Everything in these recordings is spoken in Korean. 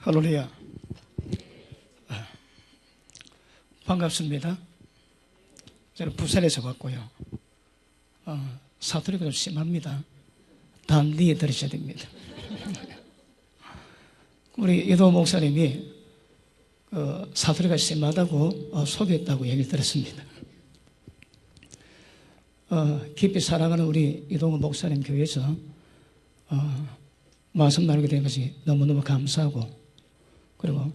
할렐루야. 반갑습니다. 저는 부산에서 왔고요. 사투리가 좀 심합니다. 단디에 들으셔야 됩니다. 우리 이도 목사님이 사투리가 심하다고 소개했다고 얘기를 들었습니다. 깊이 사랑하는 우리 이동호 목사님 교회에서 말씀 나누게 된 것이 너무너무 감사하고, 그리고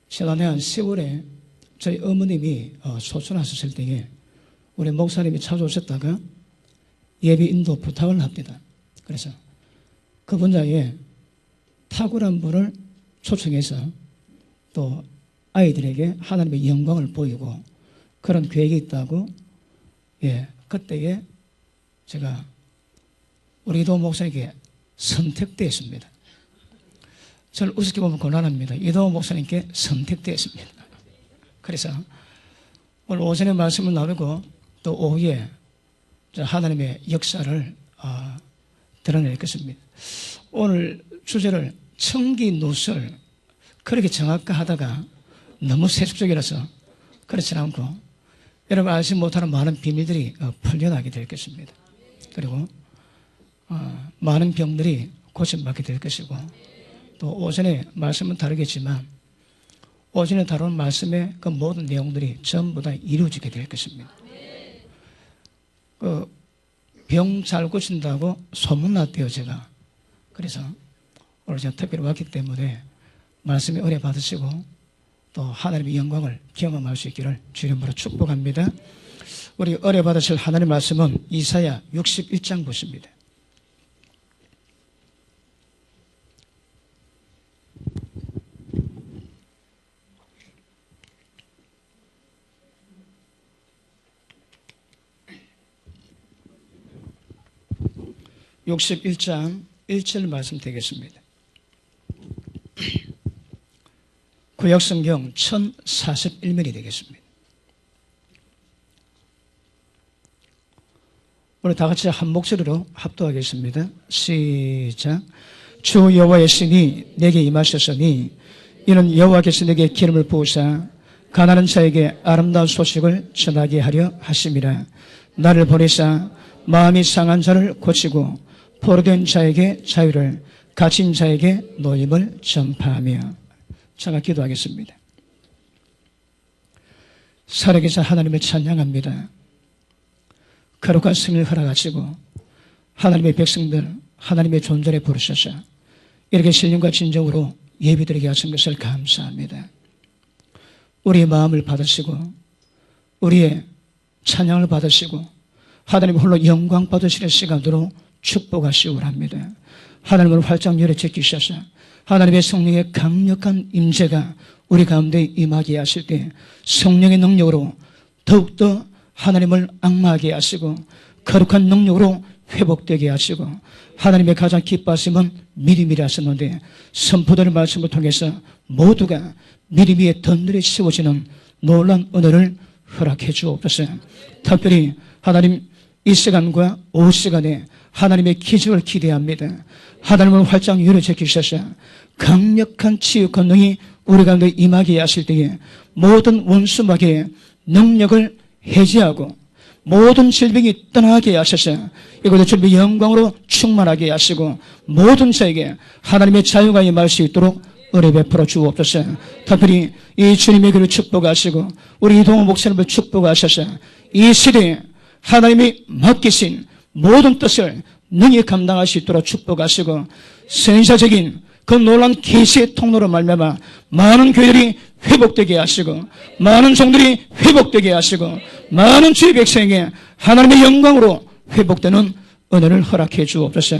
지난해 한 10월에 저희 어머님이 소천하셨을 때에 우리 목사님이 찾아오셨다가 예비 인도 부탁을 합니다. 그래서 그 분야에 탁월한 분을 초청해서 또 아이들에게 하나님의 영광을 보이고 그런 계획이 있다고, 그때에 제가 우리 이도 목사님께 선택되었습니다. 저를 우습게 보면 곤란합니다. 이도 목사님께 선택되었습니다. 그래서 오늘 오전에 말씀을 나누고 또 오후에 하나님의 역사를 드러낼 것입니다. 오늘 주제를 청기누설, 그렇게 정확하다가 너무 세속적이라서 그렇지 않고 여러분 알지 못하는 많은 비밀들이 풀려나게 될 것입니다. 그리고 많은 병들이 고침받게 될 것이고, 또 오전에 말씀은 다르겠지만 오전에 다룬 말씀의 그 모든 내용들이 전부 다 이루어지게 될 것입니다. 병 잘 고친다고 소문났대요, 제가. 그래서 오늘 제가 특별히 왔기 때문에 말씀에 은혜 받으시고 또 하나님의 영광을 경험할 수 있기를 주님으로 축복합니다. 우리 은혜 받으실 하나님의 말씀은 이사야 61장 보십니다. (61장) 1절 말씀 되겠습니다. 구약성경 1041면이 되겠습니다. 우리 다 같이 한 목소리로 합독하겠습니다. 시작. 주 여호와의 신이 내게 임하셨으니 이는 여호와께서 내게 기름을 부으사 가난한 자에게 아름다운 소식을 전하게 하려 하심이라. 나를 보내사 마음이 상한 자를 고치고 포로된 자에게 자유를, 갇힌 자에게 노임을 전파하며. 제가 기도하겠습니다. 살아계신 하나님을 찬양합니다. 거룩한 승리를 허락하시고 하나님의 백성들 하나님의 존재에 부르셔서 이렇게 신령과 진정으로 예배드리게 하신 것을 감사합니다. 우리의 마음을 받으시고 우리의 찬양을 받으시고 하나님 홀로 영광 받으시는 시간으로 축복하시오랍니다. 하나님을 활짝 열어 제끼셔서 하나님의 성령의 강력한 임재가 우리 가운데 임하게 하실 때 성령의 능력으로 더욱더 하나님을 앙마하게 하시고 거룩한 능력으로 회복되게 하시고, 하나님의 가장 기뻐하심은 믿음이라 하셨는데 선포되는 말씀을 통해서 모두가 믿음 위에 든든히 세워지는 놀라운 은혜를 허락해 주옵소서. 특별히 하나님 이 시간과 오후 시간에 하나님의 기적을 기대합니다. 하나님을 활짝 열어 제끼셔서 강력한 치유 권능이 우리 가운데 임하게 하실 때에 모든 원수마귀의 능력을 해제하고 모든 질병이 떠나게 하셔서 이곳에 주님의 영광으로 충만하게 하시고 모든 자에게 하나님의 자유가 임할 수 있도록 은혜 베풀어 주옵소서. 특별히 이 주님의 글을 축복하시고 우리 이동호 목사님을 축복하셔서 이 시대에 하나님이 맡기신 모든 뜻을 능히 감당할 수 있도록 축복하시고 선지자적인 그 놀라운 계시의 통로로 말미암아 많은 교회들이 회복되게 하시고 많은 종들이 회복되게 하시고 많은 주의 백성에게 하나님의 영광으로 회복되는 은혜를 허락해 주옵소서.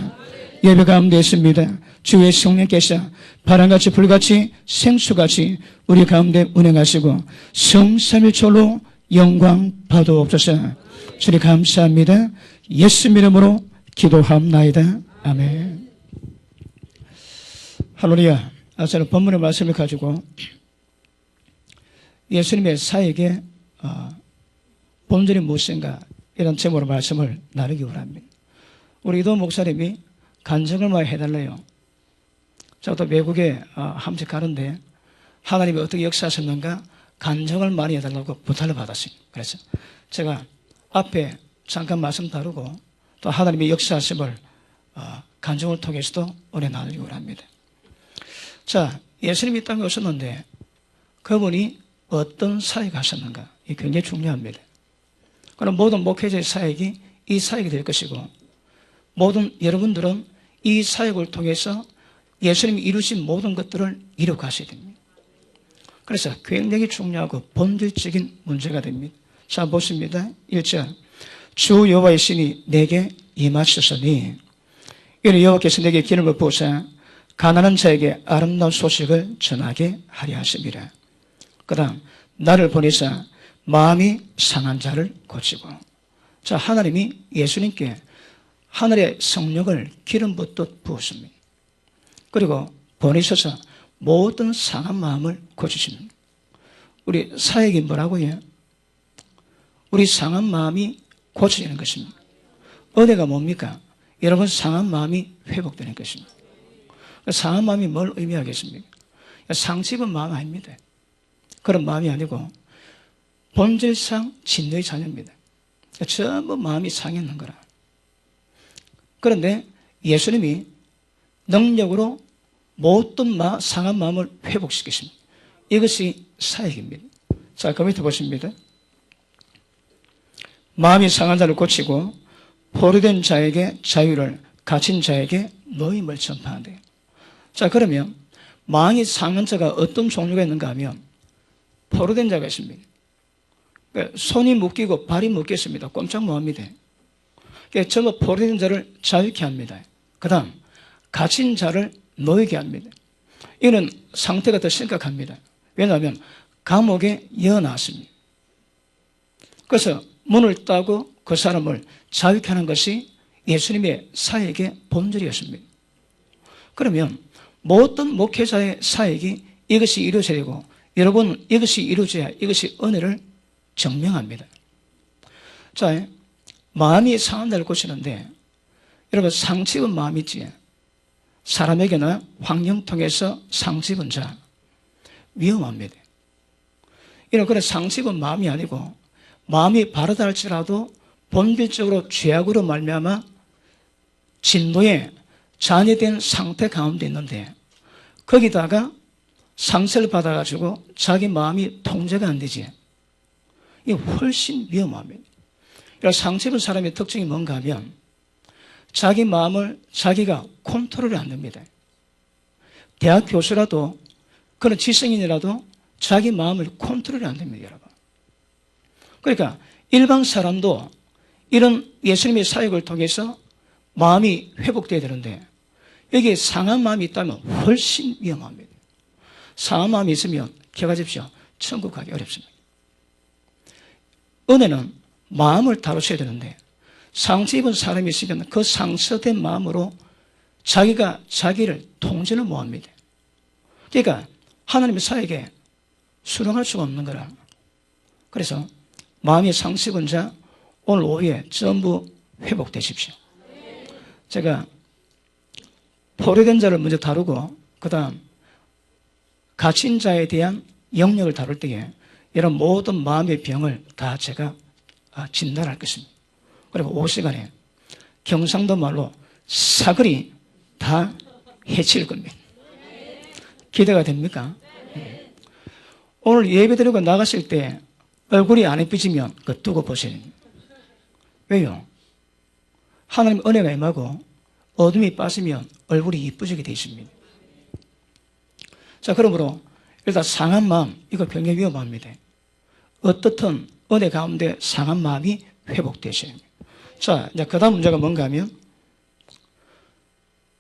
예배 가운데 있습니다. 주의 성령께서 바람같이 불같이 생수같이 우리 가운데 운행하시고 성삼일절로 영광 받아옵소서. 주님 감사합니다. 예수 이름으로 기도합나이다. 아멘. 할렐루야. 저는 본문의 말씀을 가지고 예수님의 사역의 본질이 무엇인가 이런 제목으로 말씀을 나누기 원합니다. 우리 이도 목사님이 간증을 많이 해달래요. 저도 외국에 한 번 가는데 하나님이 어떻게 역사하셨는가 간증을 많이 해달라고 부탁을 받았어요. 그래서 제가 앞에 잠깐 말씀 다루고 또 하나님의 역사하심을 간증을 통해서도 은혜 나누려고 합니다. 자, 예수님이 이 땅에 오셨는데 그분이 어떤 사역을 하셨는가? 이게 굉장히 중요합니다. 그럼 모든 목회자의 사역이 이 사역이 될 것이고 모든 여러분들은 이 사역을 통해서 예수님이 이루신 모든 것들을 이루가셔야 됩니다. 그래서 굉장히 중요하고 본질적인 문제가 됩니다. 자, 보십니다. 1절 주 여호와의 신이 내게 임하셨으니 이는 여호와께서 내게 기름을 부으사 가난한 자에게 아름다운 소식을 전하게 하려 하심이라. 그 다음 나를 보내사 마음이 상한 자를 고치고. 자, 하나님이 예수님께 하늘의 성령을 기름 붓듯 부었습니다. 그리고 보내셔서 모든 상한 마음을 고치십니다. 우리 사역이 뭐라고요? 우리 상한 마음이 고쳐지는 것입니다. 은혜가 뭡니까? 여러분 상한 마음이 회복되는 것입니다. 상한 마음이 뭘 의미하겠습니까? 상처 입은 마음 아닙니다. 그런 마음이 아니고 본질상 진노의 자녀입니다. 전부 마음이 상했는 거라. 그런데 예수님이 능력으로 모든 상한 마음을 회복시키십니다. 이것이 사역입니다. 자, 그 밑에 보십니다. 마음이 상한 자를 고치고 포로된 자에게 자유를, 갇힌 자에게 노임을 전파한대요. 자, 그러면 마음이 상한 자가 어떤 종류가 있는가 하면 포로된 자가 있습니다. 손이 묶이고 발이 묶였습니다. 꼼짝 못합니다. 전부 포로된 자를 자유케 합니다. 그 다음 갇힌 자를 놓이게 합니다. 이는 상태가 더 심각합니다. 왜냐하면 감옥에 이어놨습니다. 그래서 문을 따고 그 사람을 자유케 하는 것이 예수님의 사역의 본질이었습니다. 그러면 모든 목회자의 사역이 이것이 이루어져야 되고 여러분 이것이 이루어져야 이것이 은혜를 증명합니다. 자, 마음이 상한 자를 고치는데 여러분 상처 입은 마음이 있지. 사람에게나 환경 통해서 상처 입은 자 위험합니다. 이런 그런 상처 입은 마음이 아니고 마음이 바르다 할지라도 본질적으로 죄악으로 말미암아 진노에 잔여된 상태 가운데 있는데 거기다가 상처를 받아가지고 자기 마음이 통제가 안 되지. 이게 훨씬 위험합니다. 상처 입은 사람의 특징이 뭔가 하면 자기 마음을 자기가 컨트롤이 안 됩니다. 대학 교수라도 그런 지성인이라도 자기 마음을 컨트롤이 안 됩니다, 여러분. 그러니까 일반 사람도 이런 예수님의 사역을 통해서 마음이 회복돼야 되는데 여기에 상한 마음이 있다면 훨씬 위험합니다. 상한 마음이 있으면 기억하십시오. 천국 가기 어렵습니다. 은혜는 마음을 다루셔야 되는데 상처 입은 사람이 있으면 그 상처된 마음으로 자기가 자기를 통제를 못합니다. 그러니까 하나님의 사역에 수용할 수가 없는 거라. 그래서 마음이 상처 입은 자 오늘 오후에 전부 회복되십시오. 제가 포로된 자를 먼저 다루고 그 다음 갇힌 자에 대한 영역을 다룰 때에 이런 모든 마음의 병을 다 제가 진단할 것입니다. 그리고 오후 시간에 경상도 말로 사거리 다 해칠 겁니다. 기대가 됩니까? 오늘 예배 드리고 나가실 때 얼굴이 안 예쁘지면 그거 두고 보셔야 됩니다. 왜요? 하나님 은혜가 임하고 어둠이 빠지면 얼굴이 이쁘지게 되어 있습니다. 자, 그러므로 일단 상한 마음, 이거 굉장히 위험합니다. 어떻든 은혜 가운데 상한 마음이 회복되셔야 합니다. 자, 이제 그 다음 문제가 뭔가 하면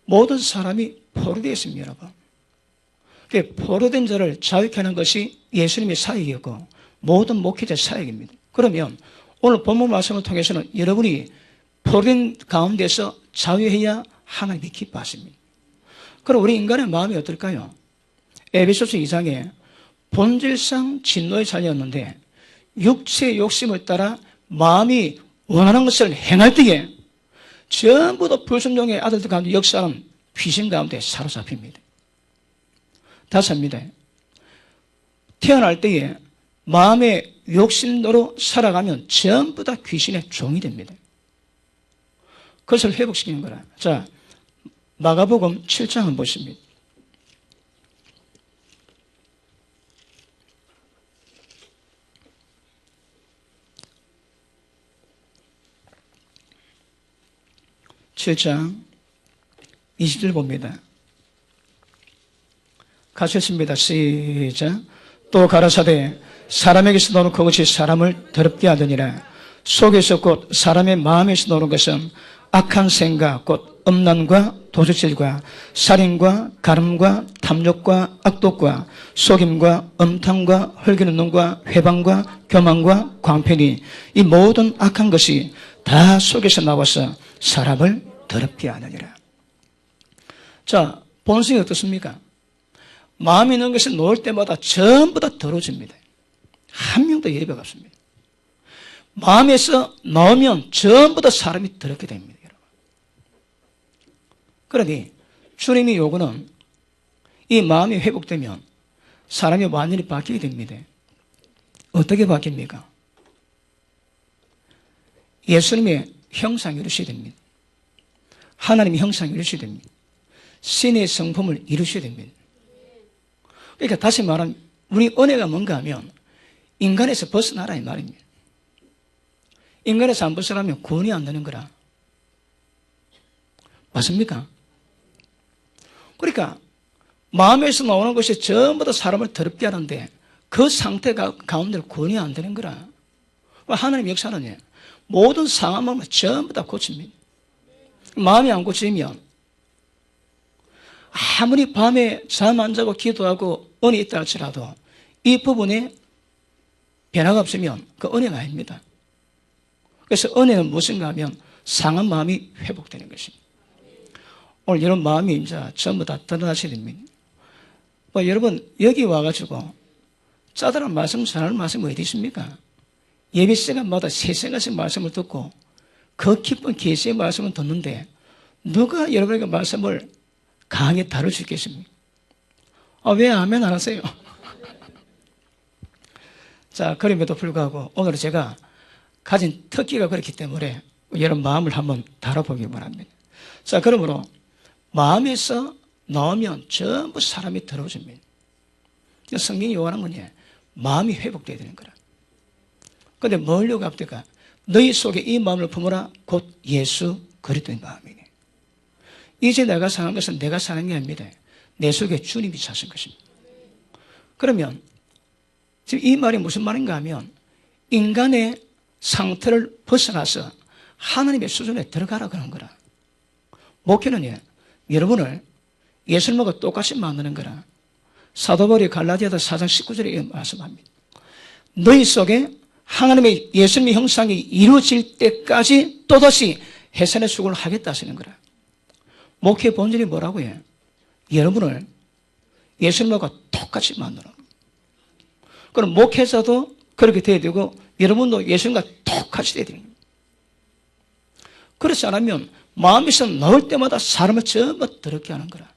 모든 사람이 포로되어 있습니다, 여러분. 포로된 자를 자유케 하는 것이 예수님의 사역이었고 모든 목회자의 사역입니다. 그러면 오늘 본문 말씀을 통해서는 여러분이 포로된 가운데서 자유해야 하나님이 기뻐하십니다. 그럼 우리 인간의 마음이 어떨까요? 에베소서 2장에 본질상 진노의 자녀였는데 육체의 욕심을 따라 마음이 원하는 것을 행할 때에 전부 다 불순종의 아들들 가운데 역사하는 귀신 가운데 사로잡힙니다. 다섯입니다. 태어날 때에 마음의 욕심대로 살아가면 전부 다 귀신의 종이 됩니다. 그것을 회복시키는 거라. 자, 마가복음 7장 한번 보십니다. (7장) 20절 봅니다. 가셨습니다. 시작. 또 가라사대 사람에게서 노는 그것이 사람을 더럽게 하더니라. 속에서 곧 사람의 마음에서 노는 것은 악한 생각 곧 음란과 도적질과 살인과 가늠과 탐욕과 악독과 속임과 음탕과 헐기는 눈과 회방과 교만과 광편이 이 모든 악한 것이 다 속에서 나와서 사람을 더럽게 하느니라. 자, 본성이 어떻습니까? 마음에 있는 것이 놓을 때마다 전부 다 더러워집니다. 한 명도 예배가 없습니다. 마음에서 나오면 전부 다 사람이 더럽게 됩니다. 여러분. 그러니 주님이 요구는 이 마음이 회복되면 사람이 완전히 바뀌게 됩니다. 어떻게 바뀝니까? 예수님의 형상을 이루셔야 됩니다. 하나님의 형상을 이루셔야 됩니다. 신의 성품을 이루셔야 됩니다. 그러니까 다시 말하면 우리 은혜가 뭔가 하면 인간에서 벗어나라 이 말입니다. 인간에서 안 벗어나면 구원이 안 되는 거라. 맞습니까? 그러니까 마음에서 나오는 것이 전부 다 사람을 더럽게 하는데 그 상태 가운데 구원이 안 되는 거라. 하나님의 역사는 모든 상한 마음을 전부 다 고칩니다. 마음이 안 고치면 아무리 밤에 잠 안 자고 기도하고 은혜 있다 할지라도 이 부분에 변화가 없으면 그 은혜가 아닙니다. 그래서 은혜는 무엇인가 하면 상한 마음이 회복되는 것입니다. 오늘 이런 마음이 이제 전부 다 드러나셔야 됩니다. 여러분 여기 와가지고 짜들한 말씀 전하는 말씀이 어디 있습니까? 예배 시간마다 3시간씩 말씀을 듣고 그 기쁜 계시의 말씀을 듣는데 누가 여러분에게 말씀을 강하게 다룰 수 있겠습니까? 왜 아멘 안 하세요? 자, 그럼에도 불구하고 오늘 제가 가진 특기가 그렇기 때문에 여러분 마음을 한번 다뤄보기 바랍니다. 자, 그러므로 마음에서 나오면 전부 사람이 더러워집니다. 성경이 요구하는 건 마음이 회복돼야 되는 거라. 그런데 뭘 요구합니까? 너희 속에 이 마음을 품어라 곧 예수 그리스도의 마음이네. 이제 내가 사는 것은 내가 사는 게 아닙니다. 내 속에 주님이 사신 것입니다. 그러면 지금 이 말이 무슨 말인가 하면 인간의 상태를 벗어나서 하나님의 수준에 들어가라 그런 거라. 목회는 여러분을 예수님하고 똑같이 만드는 거라. 사도 바울이 갈라디아서 4장 19절에 말씀합니다. 너희 속에 하나님의 예수님의 형상이 이루어질 때까지 또다시 해산의 수고를 하겠다 하시는 거라. 목회의 본질이 뭐라고 해요? 여러분을 예수님과 똑같이 만드는 거예요. 그럼 목회자도 그렇게 돼야 되고 여러분도 예수님과 똑같이 돼야 되는 거예요. 그렇지 않으면 마음에서 나올 때마다 사람을 전부 더럽게 하는 거라.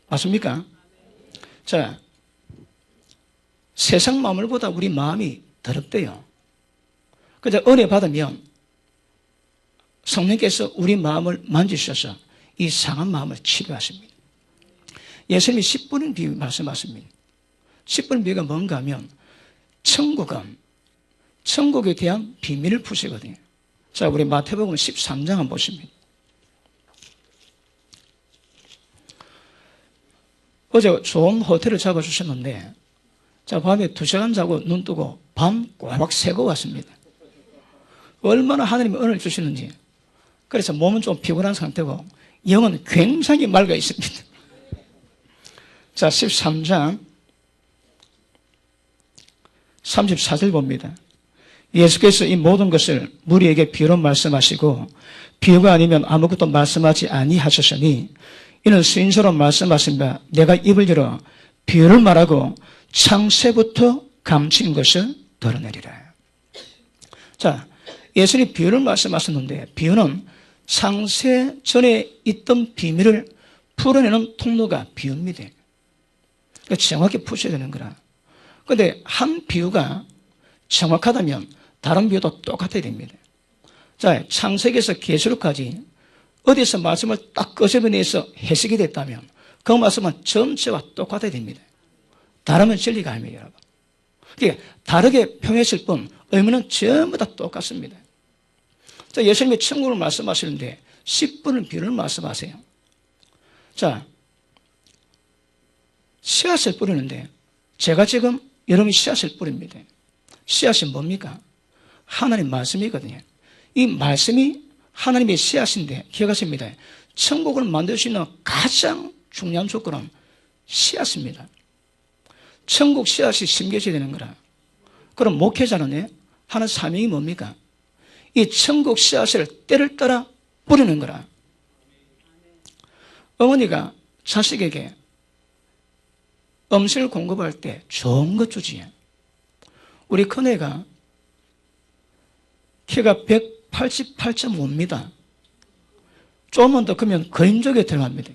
맞습니까? 자, 세상 마음을보다 우리 마음이 더럽대요. 그래서 은혜 받으면 성령께서 우리 마음을 만지셔서 이 상한 마음을 치료하십니다. 예수님이 10분의 비유 말씀하십니다. 10분의 비유가 뭔가 하면 천국은 천국에 대한 비밀을 푸시거든요. 자, 우리 마태복음 13장 한번 보십니다. 어제 좋은 호텔을 잡아주셨는데 자, 밤에 2시간 자고 눈 뜨고 밤 꼬박 새고 왔습니다. 얼마나 하나님이 은혜를 주시는지. 그래서 몸은 좀 피곤한 상태고 영은 굉장히 맑아 있습니다. 자, 13장 34절 봅니다. 예수께서 이 모든 것을 무리에게 비유로 말씀하시고 비유가 아니면 아무것도 말씀하지 아니하셨으니 이는 수인처럼 말씀하신다. 내가 입을 열어 비유를 말하고 창세부터 감춘 것을 드러내리라. 자, 예수님이 비유를 말씀하셨는데 비유는 창세 전에 있던 비밀을 풀어내는 통로가 비유입니다. 정확히 푸셔야 되는 거라. 그런데 한 비유가 정확하다면 다른 비유도 똑같아야 됩니다. 자, 창세기에서 계시록까지 어디서 말씀을 딱 끄집어내서 해석이 됐다면 그 말씀은 전체와 똑같아야 됩니다. 다르면 진리가 아닙니다, 여러분. 그러니까 다르게 표현했을 뿐 의미는 전부 다 똑같습니다. 자, 예수님이 천국을 말씀하시는데 10분의 비유를 말씀하세요. 자, 씨앗을 뿌리는데 제가 지금 여러분이 씨앗을 뿌립니다. 씨앗이 뭡니까? 하나님 말씀이거든요. 이 말씀이 하나님의 씨앗인데 기억하십니다. 천국을 만들 수 있는 가장 중요한 조건은 씨앗입니다. 천국 씨앗이 심겨져야 되는 거라. 그럼 목회자는 하는 사명이 뭡니까? 이 천국 씨앗을 때를 따라 뿌리는 거라. 어머니가 자식에게 음식을 공급할 때 좋은 것 주지. 우리 큰애가 키가 188.5입니다. 조금만 더 크면 거인족에 들어갑니다.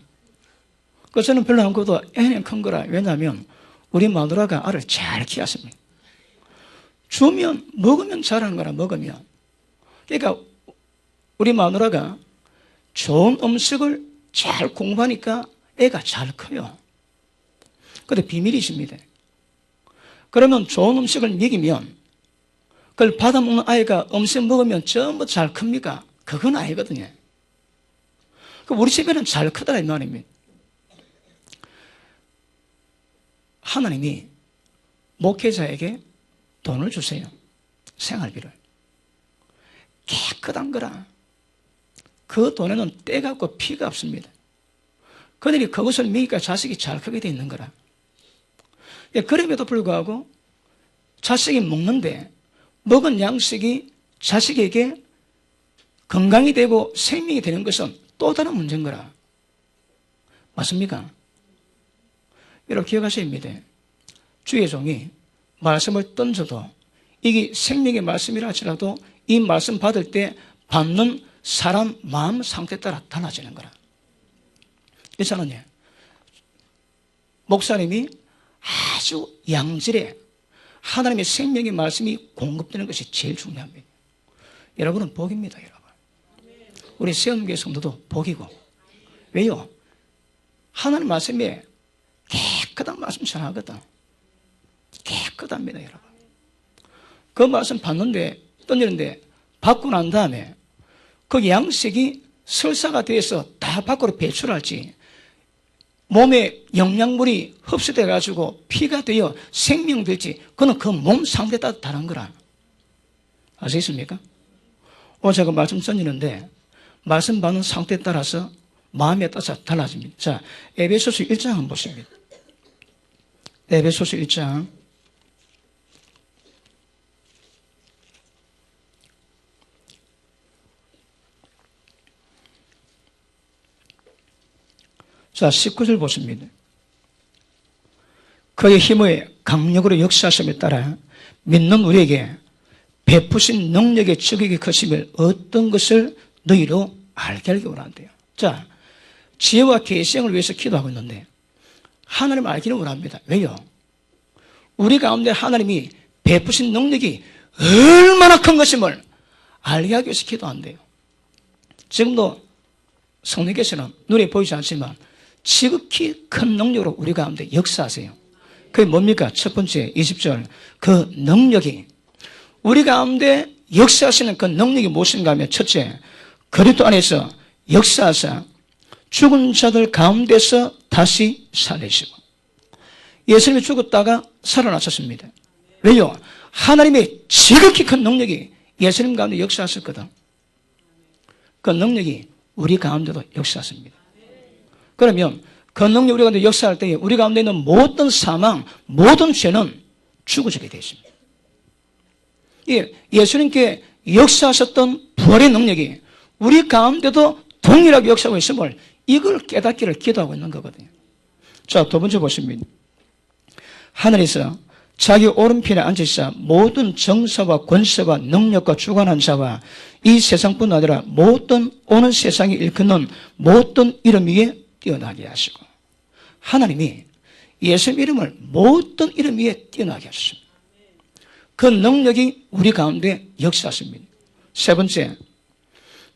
그래서 저는 별로 안 커도 애는 큰 거라. 왜냐하면 우리 마누라가 알을 잘 키웠습니다. 주면 먹으면 자라는 거라. 먹으면. 그러니까 우리 마누라가 좋은 음식을 잘 공부하니까 애가 잘 커요. 그런데 비밀이 있습니다. 그러면 좋은 음식을 먹이면 그걸 받아먹는 아이가 음식 먹으면 전부 잘 큽니까? 그건 아니거든요. 우리 집에는 잘 크더라 이 말입니다. 하나님이 목회자에게 돈을 주세요. 생활비를. 깨끗한 거라. 그 돈에는 때가 없고 피가 없습니다. 그들이 그것을 먹이니까 자식이 잘 크게 돼 있는 거라. 그럼에도 불구하고 자식이 먹는데 먹은 양식이 자식에게 건강이 되고 생명이 되는 것은 또 다른 문제인 거라. 맞습니까? 여러분 기억하셔야 합니다. 주의 종이 말씀을 던져도 이게 생명의 말씀이라 할지라도 이 말씀 받을 때 받는 사람 마음 상태에 따라 달라지는 거라. 그렇잖아요. 목사님이 아주 양질의 하나님의 생명의 말씀이 공급되는 것이 제일 중요합니다. 여러분은 복입니다, 여러분. 우리 세움교회 성도도 복이고. 왜요? 하나님 말씀에 깨끗한 말씀 전하거든. 깨끗합니다, 여러분. 그 말씀 받는데, 던지는데, 받고 난 다음에 그 양식이 설사가 돼서 다 밖으로 배출할지, 몸에 영양분이 흡수돼가지고 피가 되어 생명될지, 그건 그 몸 상태에 따라 다른 거라. 아시겠습니까? 오늘 제가 말씀 던지는데, 말씀 받는 상태에 따라서 마음에 따라서 달라집니다. 자, 에베소서 1장 한번 보십니다. 에베소서 1장. 자, 19절 보십니다. 그의 힘의 강력으로 역사하심에 따라 믿는 우리에게 베푸신 능력의 적에게 크심을 어떤 것을 너희로 알게 하기 원한대요. 자, 지혜와 계시형을 위해서 기도하고 있는데 하나님을 알기를 원합니다. 왜요? 우리 가운데 하나님이 베푸신 능력이 얼마나 큰 것임을 알게 하기 위해서 기도한대요. 지금도 성령께서는 눈에 보이지 않지만 지극히 큰 능력으로 우리 가운데 역사하세요. 그게 뭡니까? 첫 번째 20절. 그 능력이 우리 가운데 역사하시는 그 능력이 무엇인가 하면 첫째, 그리스도 안에서 역사하사 죽은 자들 가운데서 다시 살리시고. 예수님이 죽었다가 살아나셨습니다. 왜요? 하나님의 지극히 큰 능력이 예수님 가운데 역사하셨거든. 그 능력이 우리 가운데도 역사하십니다. 그러면 그 능력이 우리 가운데 역사할 때 우리 가운데 있는 모든 사망, 모든 죄는 죽어지게 되어 있습니다. 예수님께 역사하셨던 부활의 능력이 우리 가운데도 동일하게 역사하고 있음을 이걸 깨닫기를 기도하고 있는 거거든요. 자, 두 번째 보십니다. 하늘에서 자기 오른편에 앉으시사 모든 정사와 권세와 능력과 주관한 자와 이 세상뿐 아니라 모든 오는 세상에 일컫는 모든 이름 위에 뛰어나게 하시고. 하나님이 예수님 이름을 모든 이름 위에 뛰어나게 하셨습니다. 그 능력이 우리 가운데 역사하십니다. 세 번째,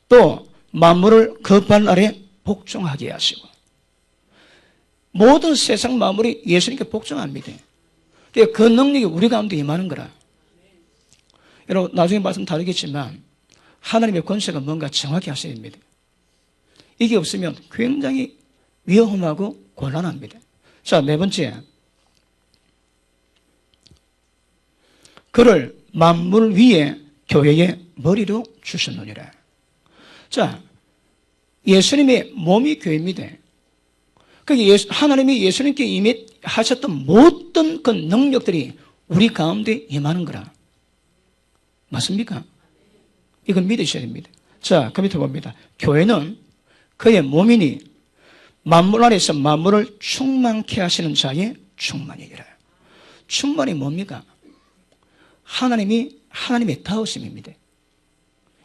또 만물을 그 발 아래 복종하게 하시고, 모든 세상 만물이 예수님께 복종합니다. 그 능력이 우리 가운데 임하는 거라. 여러분, 나중에 말씀 다르겠지만 하나님의 권세가 뭔가 정확히 하셔야 됩니다. 이게 없으면 굉장히 위험하고 곤란합니다. 자, 네 번째, 그를 만물 위에 교회의 머리로 주셨느니라. 자, 예수님의 몸이 교회입니다. 하나님이 예수님께 이미 하셨던 모든 그 능력들이 우리 가운데 임하는 거라. 맞습니까? 이건 믿으셔야 됩니다. 자, 그 밑에 봅니다. 교회는 그의 몸이니 만물 안에서 만물을 충만케 하시는 자의 충만이니라. 충만이 뭡니까? 하나님의 다우심입니다.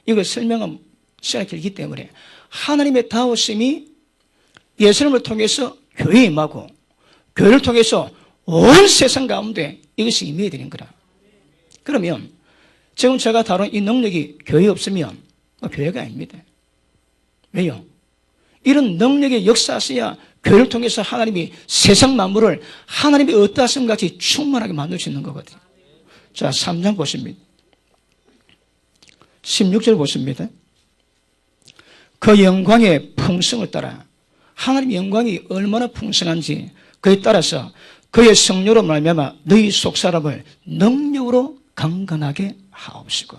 이걸 설명은 시간이 길기 때문에 하나님의 다우심이 예수님을 통해서 교회에 임하고 교회를 통해서 온 세상 가운데 이것이 임해야 되는 거라. 그러면 지금 제가 다룬 이 능력이 교회에 없으면 교회가 아닙니다. 왜요? 이런 능력의 역사하셔야 교회를 통해서 하나님이 세상 만물을 하나님이 어떠하신 같이 충만하게 만들 수 있는 거거든요. 자, 3장 보십니다. 16절 보십니다. 그 영광의 풍성을 따라, 하나님의 영광이 얼마나 풍성한지 그에 따라서 그의 성령으로 말미암아 너희 속사람을 능력으로 강건하게 하옵시고.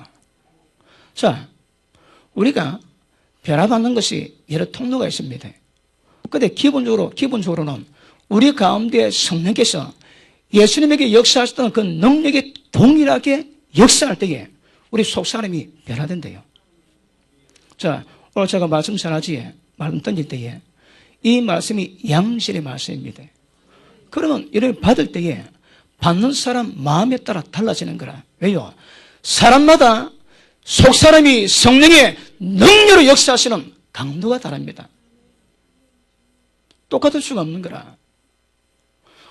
자, 우리가 변화받는 것이 여러 통로가 있습니다. 그런데 기본적으로는 우리 가운데 성령께서 예수님에게 역사하셨던 그 능력에 동일하게 역사할 때에 우리 속사람이 변화된대요. 자, 오늘 제가 말씀 전하지에 말씀 던질 때에 이 말씀이 양실의 말씀입니다. 그러면 이를 받을 때에 받는 사람 마음에 따라 달라지는 거라. 왜요? 사람마다 속사람이 성령의 능력으로 역사하시는 강도가 다릅니다. 똑같을 수가 없는 거라.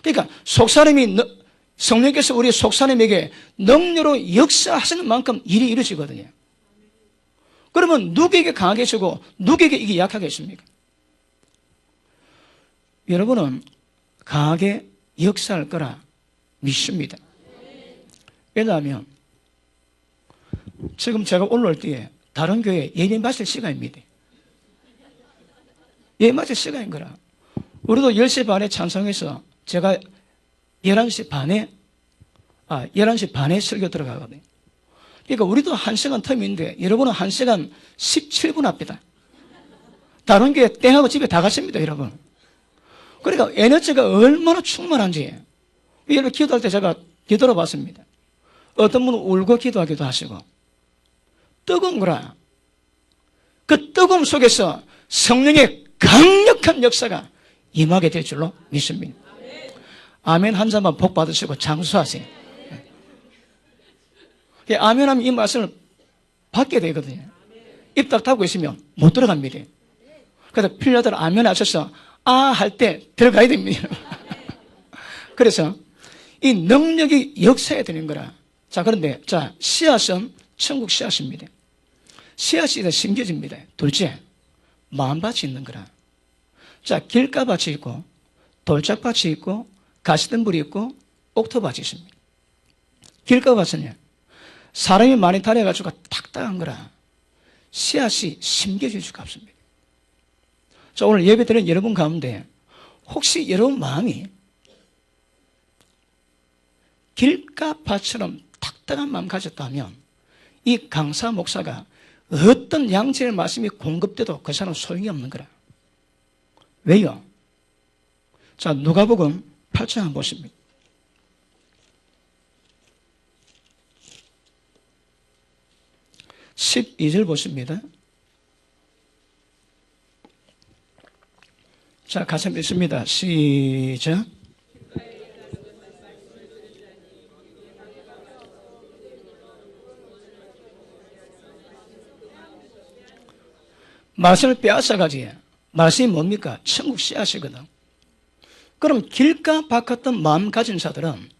그러니까 성령께서 우리 속사람에게 능력으로 역사하시는 만큼 일이 이루어지거든요. 그러면 누구에게 강하게 하시고 누구에게 이게 약하게 했습니까? 여러분은 강하게 역사할 거라 믿습니다. 왜냐하면 지금 제가 올라올 때에 다른 교회에 예배 마칠 시간입니다. 예배 마칠 시간인 거라. 우리도 10시 반에 찬송해서 제가 11시 반에 설교 들어가거든요. 그러니까 우리도 1시간 텀인데 여러분은 1시간 17분 앞이다. 다른 교회 땡하고 집에 다 갔습니다, 여러분. 그러니까 에너지가 얼마나 충만한지. 여러분 기도할 때 제가 뒤돌아봤습니다. 어떤 분은 울고 기도하기도 하시고 뜨거운 거라. 그 뜨거움 속에서 성령의 강력한 역사가 임하게 될 줄로 믿습니다. 아멘 한 잔만 복 받으시고 장수하세요. 아멘 하면 이 말씀을 받게 되거든요. 입 딱 닫고 있으면 못 들어갑니다. 그래서 필요하들 아멘 하셔서 할 때 들어가야 됩니다. 그래서 이 능력이 역사해야 되는 거라. 자, 그런데 씨앗은 천국 씨앗입니다. 씨앗이 심겨집니다. 둘째, 마음밭이 있는 거라. 자, 길가밭이 있고 돌짝밭이 있고 가시덤불이 있고 옥토밭이 있습니다. 길가밭은요, 사람이 많이 다녀가지고 딱딱한 거라. 씨앗이 심겨질 수가 없습니다. 자, 오늘 예배 드리는 여러분 가운데 혹시 여러분 마음이 길가밭처럼 딱딱한 마음 가졌다면 이 강사 목사가 어떤 양질의 말씀이 공급돼도 그 사람은 소용이 없는 거라. 왜요? 자, 누가복음 8장 한번 보십니다. (12절) 보십니다. 자, 같이 읽습니다. 시작. 말씀을 빼앗아가지. 말씀이 뭡니까? 천국 씨앗이거든. 그럼 길가 바꿨던 마음 가진 자들은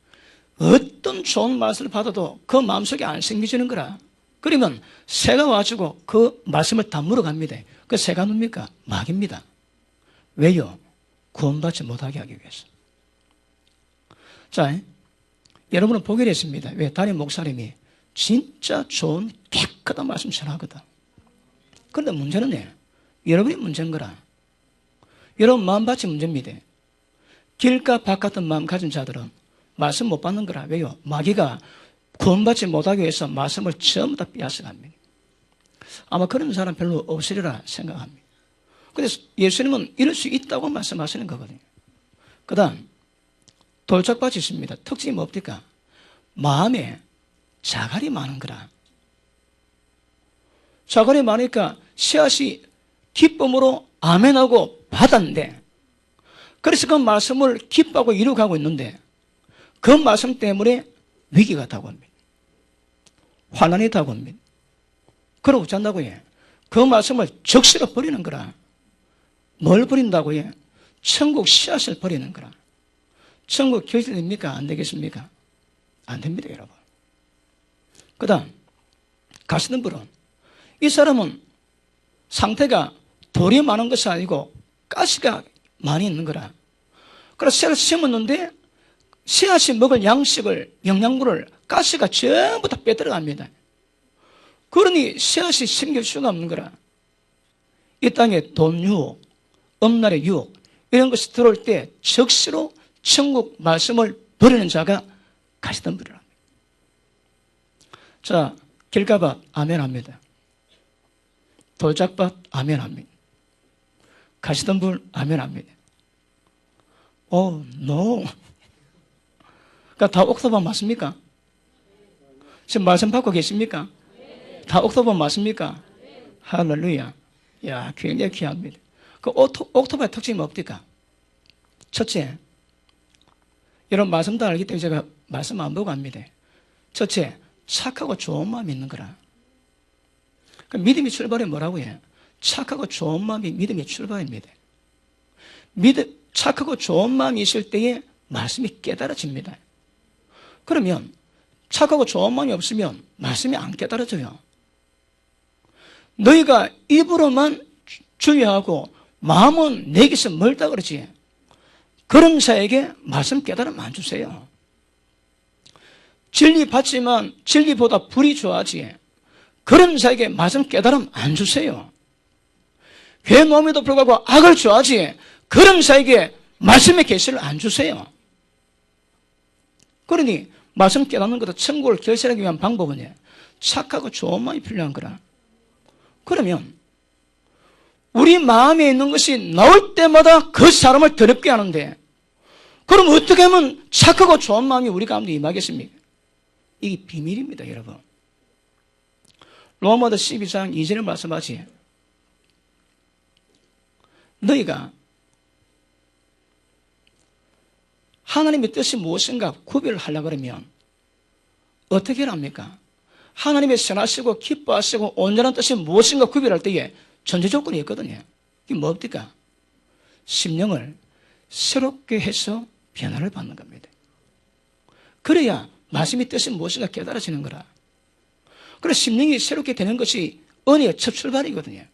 어떤 좋은 말씀을 받아도 그 마음속에 안 생기지는 거라. 그러면 새가 와가지고 그 말씀을 다 물어갑니다. 그 새가 뭡니까? 마귀입니다. 왜요? 구원받지 못하게 하기 위해서. 자, 여러분은 보게 됐습니다. 왜? 담임 목사님이 진짜 좋은 깨끗한 말씀 전하거든. 그런데 문제는 여러분이 문제인 거라. 여러분 마음밭이 문제입니다. 길가 바깥던 마음 가진 자들은 말씀 못 받는 거라. 왜요? 마귀가 구원받지 못하기 위해서 말씀을 전부 다 빼앗아갑니다. 아마 그런 사람 별로 없으리라 생각합니다. 그래서 예수님은 이럴 수 있다고 말씀하시는 거거든요. 그 다음 돌짝밭이 있습니다. 특징이 뭡니까? 마음에 자갈이 많은 거라. 자갈이 많으니까 씨앗이 기쁨으로 아멘하고 받았는데, 그래서 그 말씀을 기뻐하고 이루어가고 있는데 그 말씀 때문에 위기가 다가옵니다. 환난이 다가옵니다. 그러고 어쩐다고 해? 그 말씀을 적시로 버리는 거라. 뭘 버린다고 해? 천국 씨앗을 버리는 거라. 천국 결실됩니까? 안 되겠습니까? 안 됩니다, 여러분. 그 다음 가시던 분은, 이 사람은 상태가 돌이 많은 것이 아니고 가시가 많이 있는 거라. 그래서 씨앗을 심었는데 씨앗이 먹을 양식을, 영양분을 가시가 전부 다 빼들어갑니다. 그러니 씨앗이 심길 수가 없는 거라. 이 땅에 돈 유혹, 엄날의 유혹, 이런 것이 들어올 때 적시로 천국 말씀을 버리는 자가 가시던 분이랍니다. 자, 길가밭 아멘 합니다. 돌짝밭 아멘 합니다. 가시던 분 아멘 합니다. 노. 그러니까 다 옥토버 맞습니까? 지금 말씀 받고 계십니까? 다 옥토버 맞습니까? 할렐루야. 야, 굉장히 귀합니다. 그 옥토버의 특징이 뭡니까? 첫째, 여러분 말씀 다 알기 때문에 제가 말씀 안 보고 합니다. 첫째, 착하고 좋은 마음이 있는 거라. 그 믿음의 출발이 뭐라고 해? 착하고 좋은 마음이 믿음의 출발입니다. 착하고 좋은 마음이 있을 때에 말씀이 깨달아집니다. 그러면 착하고 좋은 마음이 없으면 말씀이 안 깨달아져요. 너희가 입으로만 주의하고 마음은 내게서 멀다 그러지. 그런 자에게 말씀 깨달음 안 주세요. 진리 받지만 진리보다 불이 좋아하지. 그런 자에게 말씀 깨달음 안 주세요. 죄 놈에도 불구하고 악을 좋아하지. 그런 자에게 말씀의 계시를 안 주세요. 그러니 말씀 깨닫는 것도 천국을 결실하기 위한 방법은 착하고 좋은 마음이 필요한 거라. 그러면 우리 마음에 있는 것이 나올 때마다 그 사람을 더럽게 하는데, 그럼 어떻게 하면 착하고 좋은 마음이 우리 가운데 임하겠습니까? 이게 비밀입니다, 여러분. 로마서 12장 2절에 말씀하지. 너희가 하나님의 뜻이 무엇인가 구별을 하려고 그러면 어떻게 합니까? 하나님의 선하시고 기뻐하시고 온전한 뜻이 무엇인가 구별할 때에 전제 조건이 있거든요. 이게 뭡니까? 심령을 새롭게 해서 변화를 받는 겁니다. 그래야 말씀의 뜻이 무엇인가 깨달아지는 거라. 그래서 심령이 새롭게 되는 것이 은혜의 첫 출발이거든요.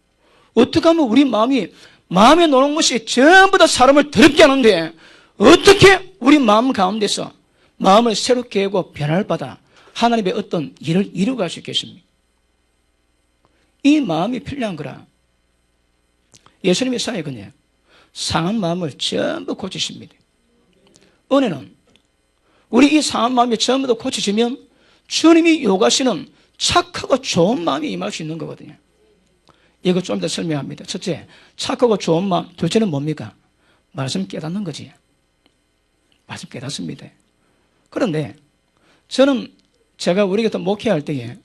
어떻게 하면 우리 마음에 노는 것이 전부 다 사람을 더럽게 하는데, 어떻게 우리 마음 가운데서 마음을 새롭게 하고 변화를 받아 하나님의 어떤 일을 이루어갈 수 있겠습니까? 이 마음이 필요한 거라. 예수님의 사역은요, 상한 마음을 전부 고치십니다. 은혜는 우리 이 상한 마음이 전부 다 고치시면 주님이 요구하시는 착하고 좋은 마음이 임할 수 있는 거거든요. 이거 좀 더 설명합니다. 첫째, 착하고 좋은 마음. 둘째는 뭡니까? 말씀 깨닫는 거지. 말씀 깨닫습니다. 그런데 저는 제가 우리 교회 목회할 때에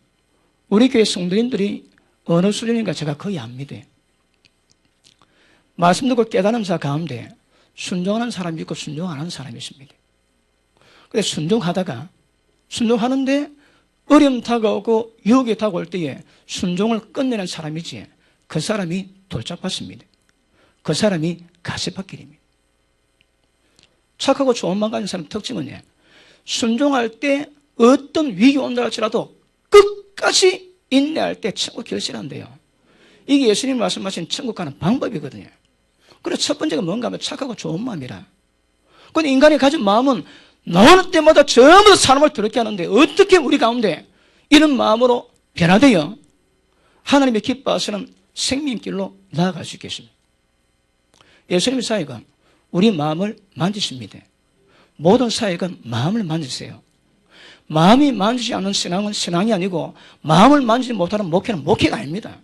우리 교회 성도님들이 어느 수준인가 제가 거의 압니다. 말씀 듣고 깨닫는 자 가운데 순종하는 사람이 있고 순종 안 하는 사람이 있습니다. 그래서 순종하는데 어려움 다가오고 유혹이 다가올 때에 순종을 끝내는 사람이지, 그 사람이 돌짝밭입니다. 그 사람이 가시밭길입니다. 착하고 좋은 마음 가진 사람의 특징은 순종할 때 어떤 위기 온다 할지라도 끝까지 인내할 때 천국 결실한대요. 이게 예수님 말씀하신 천국 가는 방법이거든요. 그래서 첫 번째가 뭔가 하면 착하고 좋은 마음이라. 근데 인간이 가진 마음은 나오는 때마다 전부 다 사람을 더럽게 하는데 어떻게 우리 가운데 이런 마음으로 변화되어 하나님의 기뻐하시는 생명길로 나아갈 수 있겠습니다. 예수님의 사역은 우리 마음을 만지십니다. 모든 사역은 마음을 만지세요. 마음이 만지지 않는 신앙은 신앙이 아니고 마음을 만지지 못하는 목회는 목회가 아닙니다.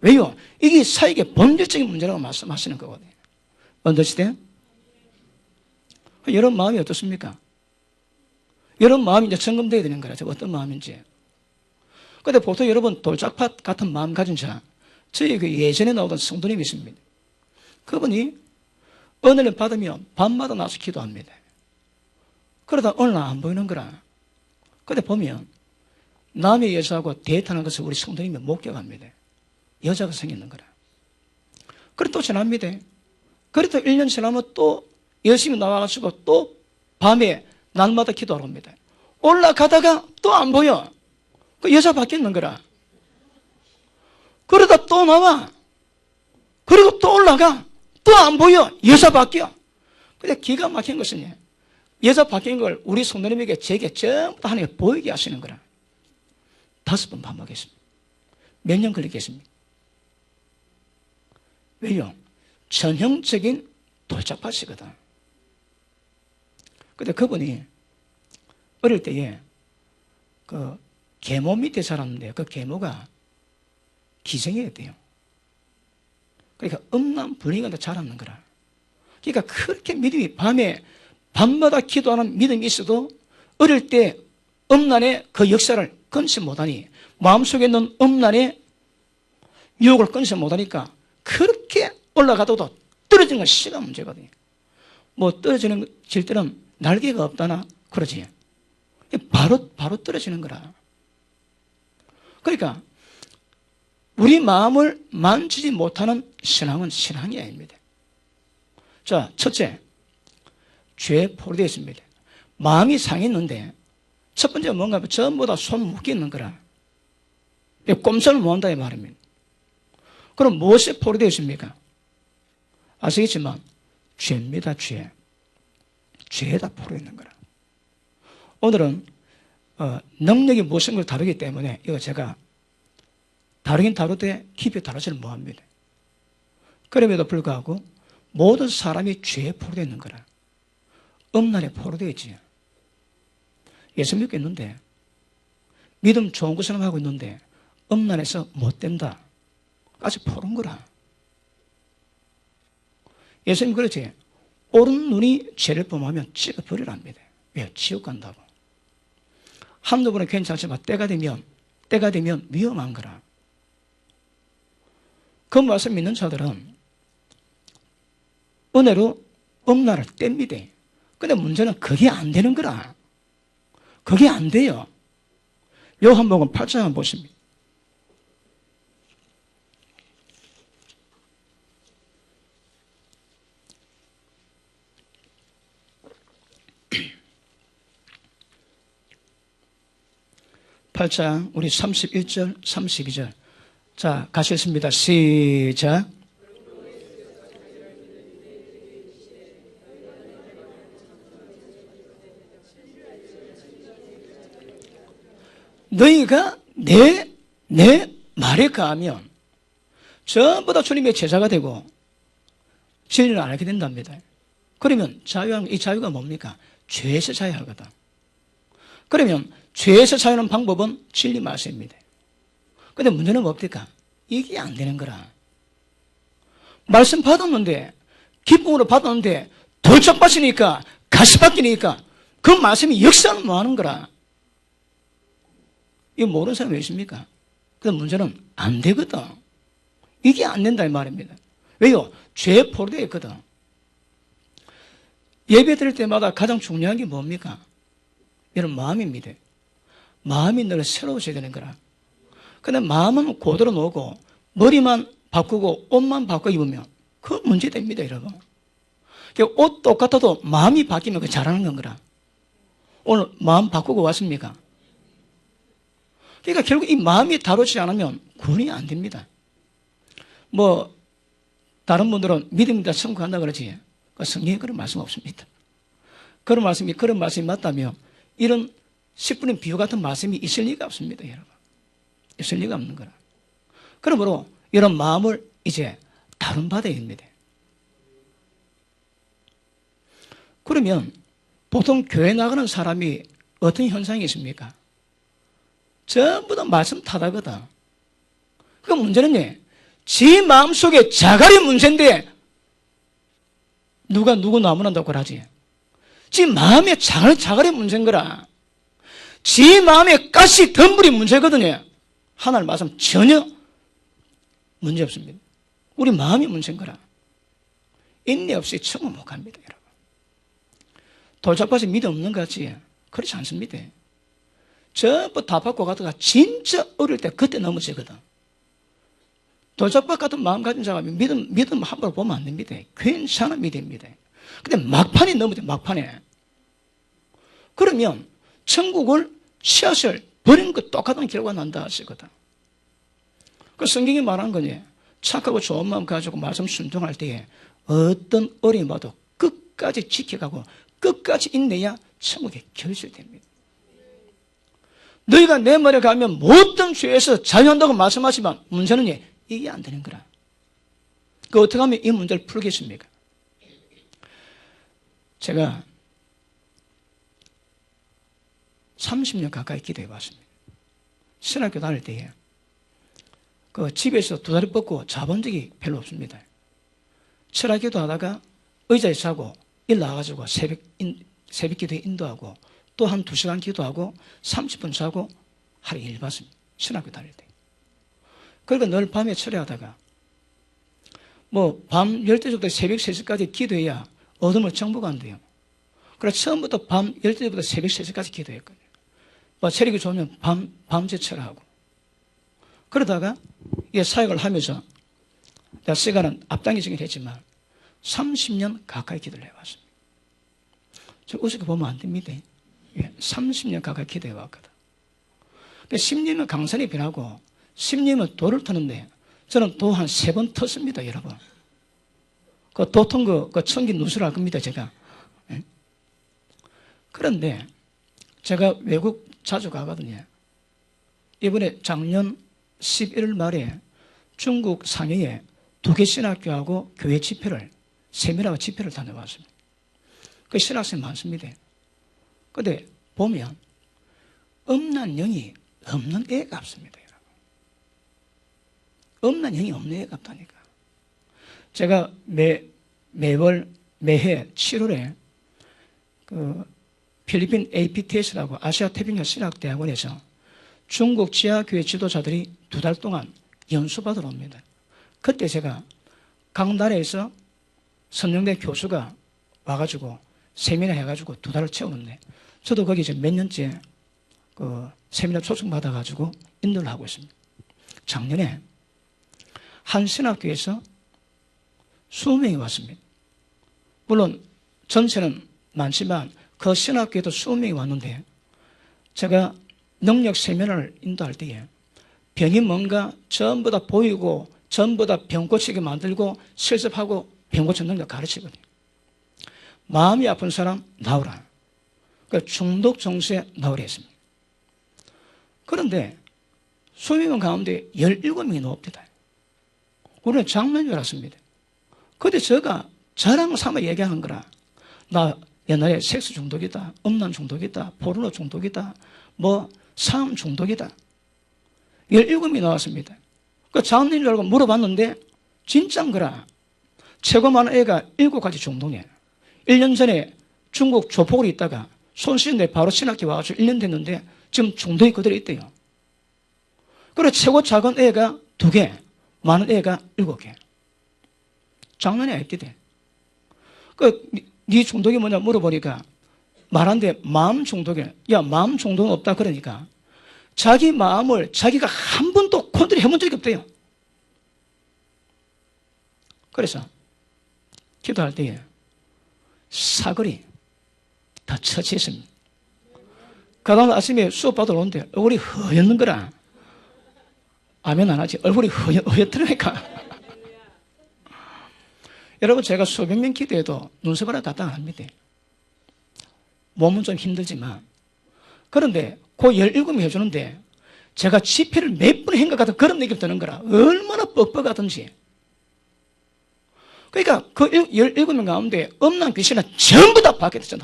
왜요? 이게 사역의 본질적인 문제라고 말씀하시는 거거든요. 언더스탠? 여러분 마음이 어떻습니까? 여러분 마음이 이제 점검되어야 되는 거라. 어떤 마음인지. 근데 보통 여러분 돌짝밭 같은 마음 가진 자, 저희 그 예전에 나오던 성도님이 있습니다. 그분이 은혜를 받으면 밤마다 나와서 기도합니다. 그러다 어느 날 안 보이는 거라. 근데 보면 남의 여자하고 데이트하는 것을 우리 성도님이 목격합니다. 여자가 생기는 거라. 그래 또 지납니다. 그래도 1년 지나면 또 열심히 나와가지고 또 밤에 날마다 기도하러 옵니다. 올라가다가 또 안 보여. 그 여자 바뀌는 거라. 그러다 또 나와. 그리고 또 올라가. 또 안 보여. 여자 바뀌어. 근데 기가 막힌 것은 여자 바뀐 걸 우리 성도님에게 제게 전부 다 하나님이 보이게 하시는 거라. 5번 반복했습니다. 몇 년 걸리겠습니까? 왜요? 전형적인 돌짝밭이거든. 근데 그분이 어릴 때에 그 계모 밑에 자랐는데 그 계모가 기생이었대요. 그러니까 음란 불행한테 자랐는 거라. 그러니까 그렇게 믿음이 밤마다 기도하는 믿음이 있어도 어릴 때 음란의 그 역사를 끊지 못하니 마음속에 있는 음란의 유혹을 끊지 못하니까 그렇게 올라가도 떨어지는 건 시간 문제거든요. 뭐 떨어질 때는 날개가 없다나 그러지. 바로 떨어지는 거라. 그러니까 우리 마음을 만지지 못하는 신앙은 신앙이 아닙니다. 자, 첫째, 죄에 포로되어 있습니다. 마음이 상했는데 첫 번째가 뭔가 하면 전부 다 손 묶여 있는 거라. 꼼짝을 못한다 이 말입니다. 그럼 무엇에 포로되어 있습니까? 아시겠지만 죄입니다. 죄에다 포로 있는 거라. 오늘은 능력이 무엇인 걸 다루기 때문에 이거 제가 다루긴 다루되 깊이 다루지는 못합니다. 그럼에도 불구하고 모든 사람이 죄에 포로되어 있는 거라. 음란에 포로되어 있지. 예수 믿고 있는데 믿음 좋은 것처럼 하고 있는데 음란에서 못 된다. 아주 포로인 거라. 예수님 그렇지. 오른 눈이 죄를 범하면 찍어버리랍니다. 왜? 지옥 간다고. 한두 번은 괜찮지만 때가 되면 위험한 거라. 그 말씀 믿는 자들은 은혜로 음란을 뗍니다. 근데 문제는 그게 안 되는 거라. 그게 안 돼요. 요한복음 8장 한번 보십니다. (8장) 우리 31절 32절 자 가시겠습니다. 시작. 너희가 내 말에 가하면 전부 다 주님의 제자가 되고 진리를 알게 된답니다. 그러면 이 자유가 뭡니까? 죄에서 자유하거든. 그러면 죄에서 자유하는 방법은 진리 말씀입니다. 그런데 문제는 뭡니까? 이게 안 되는 거라. 말씀 받았는데 기쁨으로 받았는데 돌짝밭이니까 가시밭이니까 그 말씀이 역사는 뭐하는 거라. 이거 모르는 사람이 왜 있습니까? 그래서 문제는 안 되거든. 이게 안 된다 이 말입니다. 왜요? 죄에 포로되어 있거든. 예배 드릴 때마다 가장 중요한 게 뭡니까? 여러분 마음입니다. 마음이 늘 새로워져야 되는 거라. 근데 마음은 고대로 놓고 머리만 바꾸고 옷만 바꿔 입으면 그 문제 됩니다 여러분. 옷 똑같아도 마음이 바뀌면 그 잘하는 건거라. 오늘 마음 바꾸고 왔습니까? 그러니까 결국 이 마음이 다루지 않으면 구원이 안 됩니다. 뭐 다른 분들은 믿음이다 천국한다 그러지, 그 성경에 그런 말씀 없습니다. 그런 말씀이 맞다면 이런 10분의 비유 같은 말씀이 있을 리가 없습니다, 여러분. 있을 리가 없는 거라. 그러므로 이런 마음을 이제 다른 바다에 됩니다. 그러면 보통 교회 나가는 사람이 어떤 현상이 있습니까? 전부 다 말씀 타다거든. 그 문제는 지 마음속에 자갈이 문제인데 누가 누구 나무란다고 그러지? 지 마음에 자갈이 문제인 거라. 지 마음에 가시 덤불이 문제거든요. 하나님 말씀 전혀 문제 없습니다. 우리 마음이 문제인 거라. 인내 없이 천국 못 갑니다, 여러분. 돌잡아서 믿음 없는 것 같지? 그렇지 않습니다. 전부 다 받고 가다가 진짜 어릴 때 그때 넘어지거든. 돌잡박 같은 마음 가진 사람이 믿음 함부로 보면 안 됩니다. 괜찮아 믿음입니다. 근데 막판에 넘어져, 막판에. 그러면 천국을 씨앗을 버리는 것 똑같은 결과가 난다 하시거든. 그 성경이 말하는 거니, 착하고 좋은 마음 가지고 말씀 순종할 때에 어떤 어려움이 와도 끝까지 지켜가고 끝까지 인내야 천국에 결실됩니다. 너희가 내 말에 가면 모든 죄에서 자유한다고 말씀하지만 문제는 이게 안 되는 거라. 그 어떻게 하면 이 문제를 풀겠습니까? 제가 30년 가까이 기도해 봤습니다. 신학교 다닐 때에 그 집에서 두 다리 뻗고 자본 적이 별로 없습니다. 철학기도 하다가 의자에 자고 일 나가가지고 새벽 기도에 인도하고 또 한 2시간 기도하고 30분 자고 하루에 일 봤습니다. 신학교 다닐 때. 그러니까 늘 밤에 철회하다가 뭐 밤 12시부터 새벽 3시까지 기도해야 어둠을 정복한대요. 그래서 처음부터 밤 12시부터 새벽 3시까지 기도했거든요. 뭐 체력이 좋으면 밤새 철하고. 그러다가 이 사역을 하면서 내가 시간은 앞당기긴 했지만 30년 가까이 기도를 해왔습니다. 저 어떻게 보면 안 됩니다. 30년 가까이 기도해왔거든. 심리는 강산이 변하고 심리는 돌을 터는데 저는 도 한 3번 텄습니다, 여러분. 그 도통 그 천기 누수를 할 겁니다, 제가. 그런데 제가 외국 자주 가거든요. 이번에 작년 11월 말에 중국 상해에 2개 신학교하고 교회 집회를, 세미나와 집회를 다녀왔습니다. 그 신학생 많습니다. 근데 보면 음란 영이 없는 애가 없습니다. 음란 영이 없는 애가 없다니까. 제가 매해 7월에 그 필리핀 APTS라고 아시아 태평양 신학대학원에서 중국 지하교회 지도자들이 2달 동안 연수받으러 옵니다. 그때 제가 강단에서 선정된 교수가 와가지고 세미나 해가지고 2달을 채우는데 저도 거기 이제 몇 년째 그 세미나 초청받아가지고 인도를 하고 있습니다. 작년에 한 신학교에서 20명이 왔습니다. 물론 전체는 많지만 그 신학교에도 20명이 왔는데 제가 능력 세미나를 인도할 때에 병이 뭔가 전부 다 보이고 전부 다 병 고치게 만들고 실습하고 병 고치는 능력 가르치거든요. 마음이 아픈 사람 나오라. 그러니까 중독 정수에 나오라 했습니다. 그런데 20명 가운데 17명이 나옵니다. 우리는 장난인 줄 알았습니다. 그런데 제가 자랑 삼아 얘기하는 거라. 나 옛날에 섹스 중독이다, 음란 중독이다, 포르노 중독이다, 뭐 삶 중독이다. 17명이 나왔습니다. 그 장난인 줄 알고 물어봤는데 진짜인 거라. 최고 많은 애가 7가지 중독이에요. 1년 전에 중국 조폭으로 있다가 손 씻는데 바로 신학교 와가지고 1년 됐는데 지금 중독이 그대로 있대요. 그리고 최고 작은 애가 2개, 많은 애가 7개. 장난이 아니거든. 네 중독이 뭐냐 물어보니까 말한데 마음 중독이야. 야, 마음 중독은 없다 그러니까 자기 마음을 자기가 한 번도 컨트롤 해본 적이 없대요. 그래서 기도할 때에 사거리 다 처치했습니다. 그다음 아침에 수업 받으러 오는데 얼굴이 허였는 거라. 아멘 안 하지? 얼굴이 허옇더라니까. 여러분, 제가 수백 명 기도해도 눈썹 하나 답답 안 합니다. 몸은 좀 힘들지만. 그런데 그 17명 해주는데 제가 집회를 몇 번 한 것 같은 그런 느낌이 드는 거라. 얼마나 뻑뻑하든지. 그러니까 그 17명 가운데 음란 귀신은 전부 다 밖에 있어요,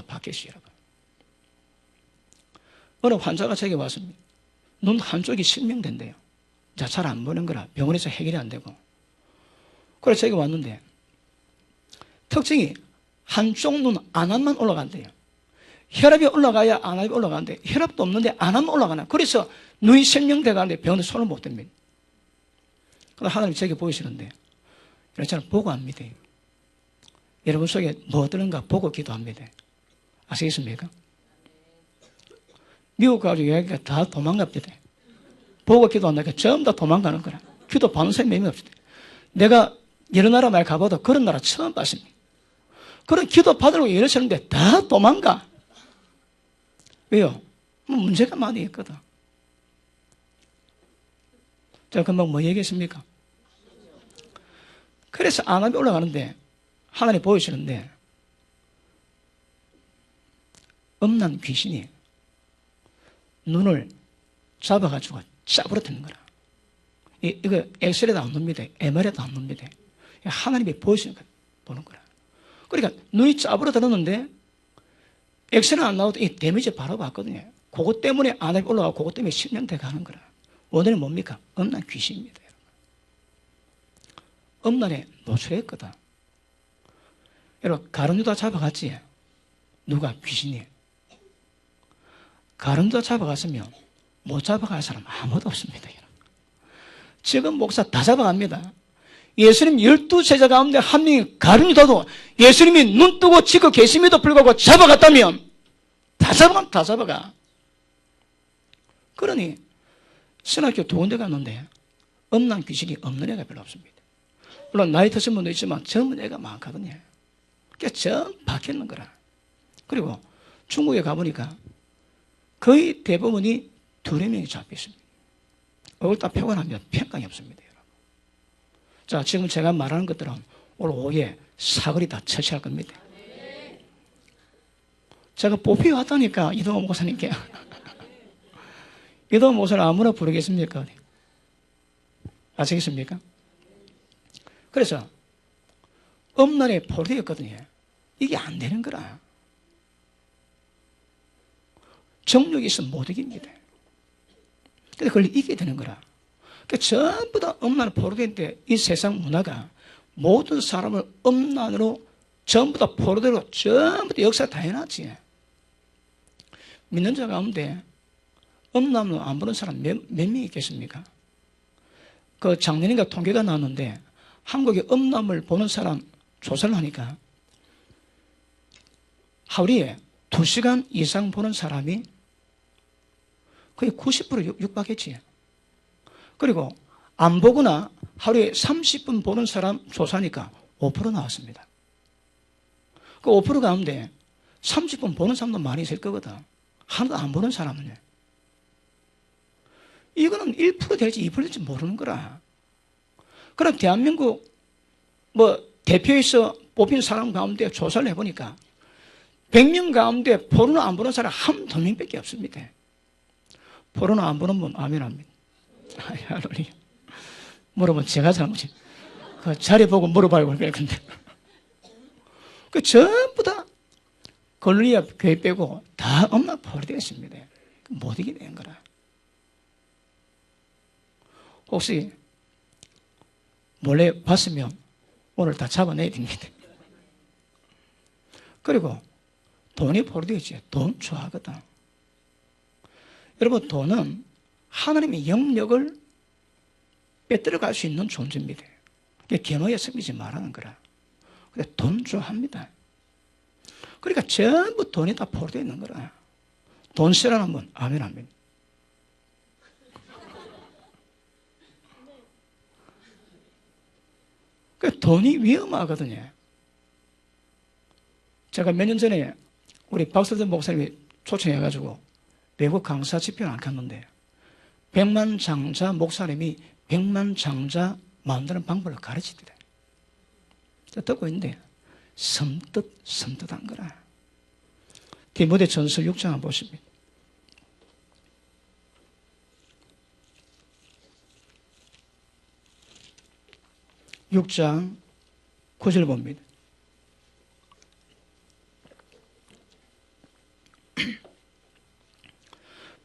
여러분. 어느 환자가 제게 왔습니다. 눈 한쪽이 실명된대요. 자, 잘 안 보는 거라 병원에서 해결이 안 되고. 그래서 제게 왔는데 특징이 한쪽 눈 안압만 올라간대요. 혈압이 올라가야 안압이 올라가는데 혈압도 없는데 안압만 올라가나. 그래서 눈이 실명돼 가는데 병원에 손을 못 댑니다. 그래서 하나님 제게 보이시는데 이런 저는 보고 합니다. 여러분 속에 뭐 드는가 보고 기도합니다. 아시겠습니까? 미국 가지고 여기가 다 도망갑니다. 보고 기도한다니까 전부 다 도망가는 거라. 기도 받는 사람이 몇 명 없어요. 내가 여러 나라 말 가봐도 그런 나라 처음 봤습니다. 그런 기도 받으려고 이러시는데 다 도망가. 왜요? 문제가 많이 있거든. 제가 금방 뭐 얘기했습니까? 그래서 안압이 올라가는데 하나님 보이시는데 음란 귀신이 눈을 잡아가지고 짜부러뜨는 거라. 이거 엑스레이도 안 납니다. MRI도 안 납니다. 하나님이 보이시는 거 보는 거라. 그러니까 눈이 짜부러뜨렸는데 엑스레이 안 나와도 이 데미지 바로 봤거든요. 그것 때문에 안압이 올라가고 그것 때문에 실명돼 가는 거라. 원인은 뭡니까? 음란 귀신입니다. 음란에 노출했거든. 여러분, 가룟유다 잡아갔지? 누가? 귀신이. 가룟유다 잡아갔으면 못 잡아갈 사람 아무도 없습니다. 지금 목사 다 잡아갑니다. 예수님 12제자 가운데 한 명이 가룟유다도 예수님이 눈 뜨고 지고 계심에도 불구하고 잡아갔다면 다 잡아가. 그러니 신학교 두 군데 갔는데 음란 귀신이 없는 애가 별로 없습니다. 물론 나이 드신 분도 있지만 젊은 애가 많거든요. 그러니까 전 박혀있는 거라. 그리고 중국에 가보니까 거의 대부분이 두세 명이 잡혀있습니다. 얼굴 딱 표현하면 평강이 없습니다. 여러분. 자, 지금 제가 말하는 것들은 오늘 오후에 사거리 다 처치할 겁니다. 제가 뽑혀왔다니까 이동호 목사님께. 이동호 목사를 아무나 부르겠습니까? 아시겠습니까? 그래서 음란에 포로되었거든요. 이게 안 되는 거라. 정욕이 있으면 못 이깁니다. 근데 그걸 이기게 되는 거라. 그러니까 전부 다 음란에 포로되는데 이 세상 문화가 모든 사람을 음란으로 전부 다 포로되로 전부 다 역사 다 해놨지. 믿는 자 가운데 음란으로 안 보는 사람 몇 명이 있겠습니까? 그 작년인가 통계가 나왔는데 한국에 음란을 보는 사람 조사를 하니까 하루에 2시간 이상 보는 사람이 거의 90% 육박했지. 그리고 안 보거나 하루에 30분 보는 사람 조사하니까 5% 나왔습니다. 그 5% 가운데 30분 보는 사람도 많이 있을 거거든. 하나도 안 보는 사람은요. 이거는 1% 될지 2% 될지 모르는 거라. 그럼 대한민국 대표에서 뽑힌 사람 가운데 조사를 해보니까 100명 가운데 포르노 안 보는 사람 한 두 명밖에 없습니다. 포르노 안 보는 분 아멘 합니다. 할렐루야. 물어보면 제가 잘못이. 그 자리 보고 물어봐요. 근데 그 전부 다 걸리아 교회 빼고 다 엄마 포로되어 있습니다. 못 이기게 된 거라. 혹시 몰래 봤으면 오늘 다 잡아내야 됩니다. 그리고 돈이 포로되어 있지. 돈 좋아하거든. 여러분, 돈은 하나님의 영역을 빼뜨려 갈 수 있는 존재입니다. 겸허에 섬기지 말라는 거라. 근데 돈 좋아합니다. 그러니까 전부 돈이 다 포로되어 있는 거라. 돈 싫어하는 분, 아멘, 아멘. 돈이 위험하거든요. 제가 몇 년 전에 우리 박서준 목사님이 초청해가지고 외국 강사 집회를 안 갔는데 백만장자 목사님이 백만장자 만드는 방법을 가르치더래. 듣고 있는데 섬뜩한 거라. 디모데전서 6장 한번 보십니다. 6장 9절 봅니다.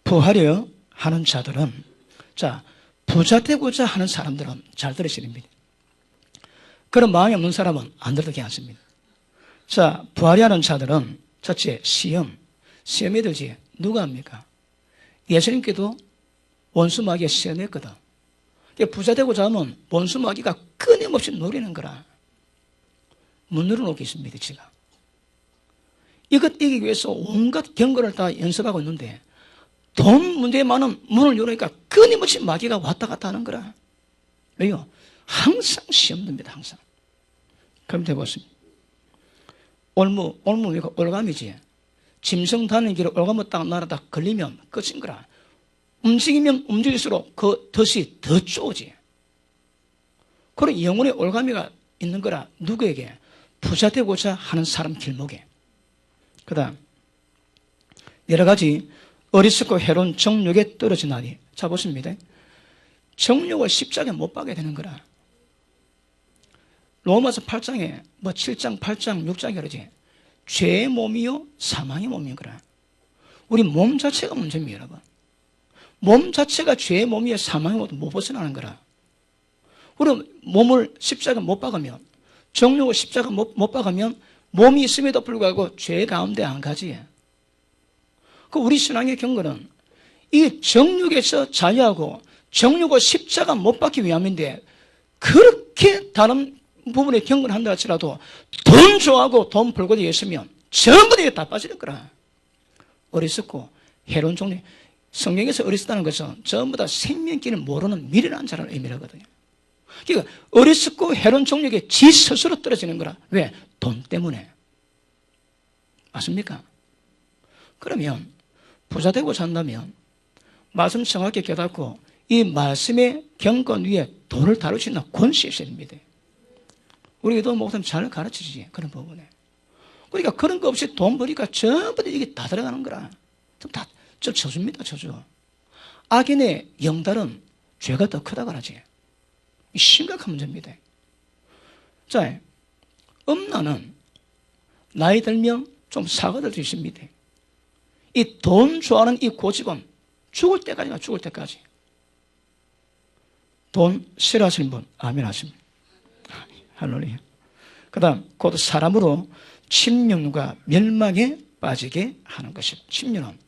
부하려 하는 자들은, 자, 부자 되고자 하는 사람들은 잘 들으셔야 됩니다. 그런 마음이 없는 사람은 안 들어도 괜찮습니다. 자, 부하려 하는 자들은 첫째, 시험에 들지. 누가 합니까? 예수님께도 원수 마귀가 시험했거든. 부자 되고자 하면 원수 마귀가 끊임없이 노리는 거라. 못 누려놓고 있습니다, 지가. 이것 이기기 위해서 온갖 경고를 다 연습하고 있는데 돈 문제만은 문을 열으니까 끊임없이 마귀가 왔다 갔다 하는 거라. 왜요? 항상 시험 듭니다, 항상. 그럼 해보십니다. 올무가 올감이지. 짐승 다니는 길에 올감을 딱 날아다 걸리면 끝인 거라. 움직이면 움직일수록 그 덫이 더 쪼지. 그런 영혼의 올가미가 있는 거라. 누구에게? 부자 되고자 하는 사람 길목에. 그 다음 여러 가지 어리석고 해로운 정욕에 떨어지나니. 자, 보십니다. 정욕을 십자가에 못 박게 되는 거라. 로마서 8장에 7장, 8장, 6장에 그러지. 죄의 몸이요 사망의 몸인 거라. 우리 몸 자체가 문제입니다, 여러분. 몸 자체가 죄의 몸이요 사망의 몸도 못 벗어나는 거라. 우리 몸을 십자가 못 박으면, 정욕을 십자가 못 박으면 몸이 있음에도 불구하고 죄 가운데 안 가지. 그 우리 신앙의 경고는 이 정욕에서 자유하고 정욕을 십자가 못 박기 위함인데, 그렇게 다른 부분에 경고를 한다 할지라도 돈 좋아하고 돈 벌고 있으면 전부 다 빠지는 거라. 어리석고 해로운 종류. 성경에서 어리석다는 것은 전부 다 생명길을 모르는 미련한 자라는 의미라거든요. 그러니까 어리석고 해로운 종류에 지 스스로 떨어지는 거라. 왜? 돈 때문에. 맞습니까? 그러면 부자 되고 산다면 말씀 정확히 깨닫고 이 말씀의 경건 위에 돈을 다룰 수 있는 권세 있어야 됩니다. 우리도 목사님 잘 가르치지, 그런 부분에. 그러니까 그런 거 없이 돈 버니까 전부 다 이게 다 들어가는 거라. 좀 쳐줍니다, 쳐줘. 악인의 영달은 죄가 더 크다고 하지. 심각한 문제입니다. 자, 음란은 나이 들면 좀 사고들 수 있습니다. 이 돈 좋아하는 이 고집은 죽을 때까지가 죽을 때까지. 돈 싫어하시는 분, 아멘 하십니다. 할렐루야. 그 다음, 곧 사람으로 침륜과 멸망에 빠지게 하는 것입니다. 침륜은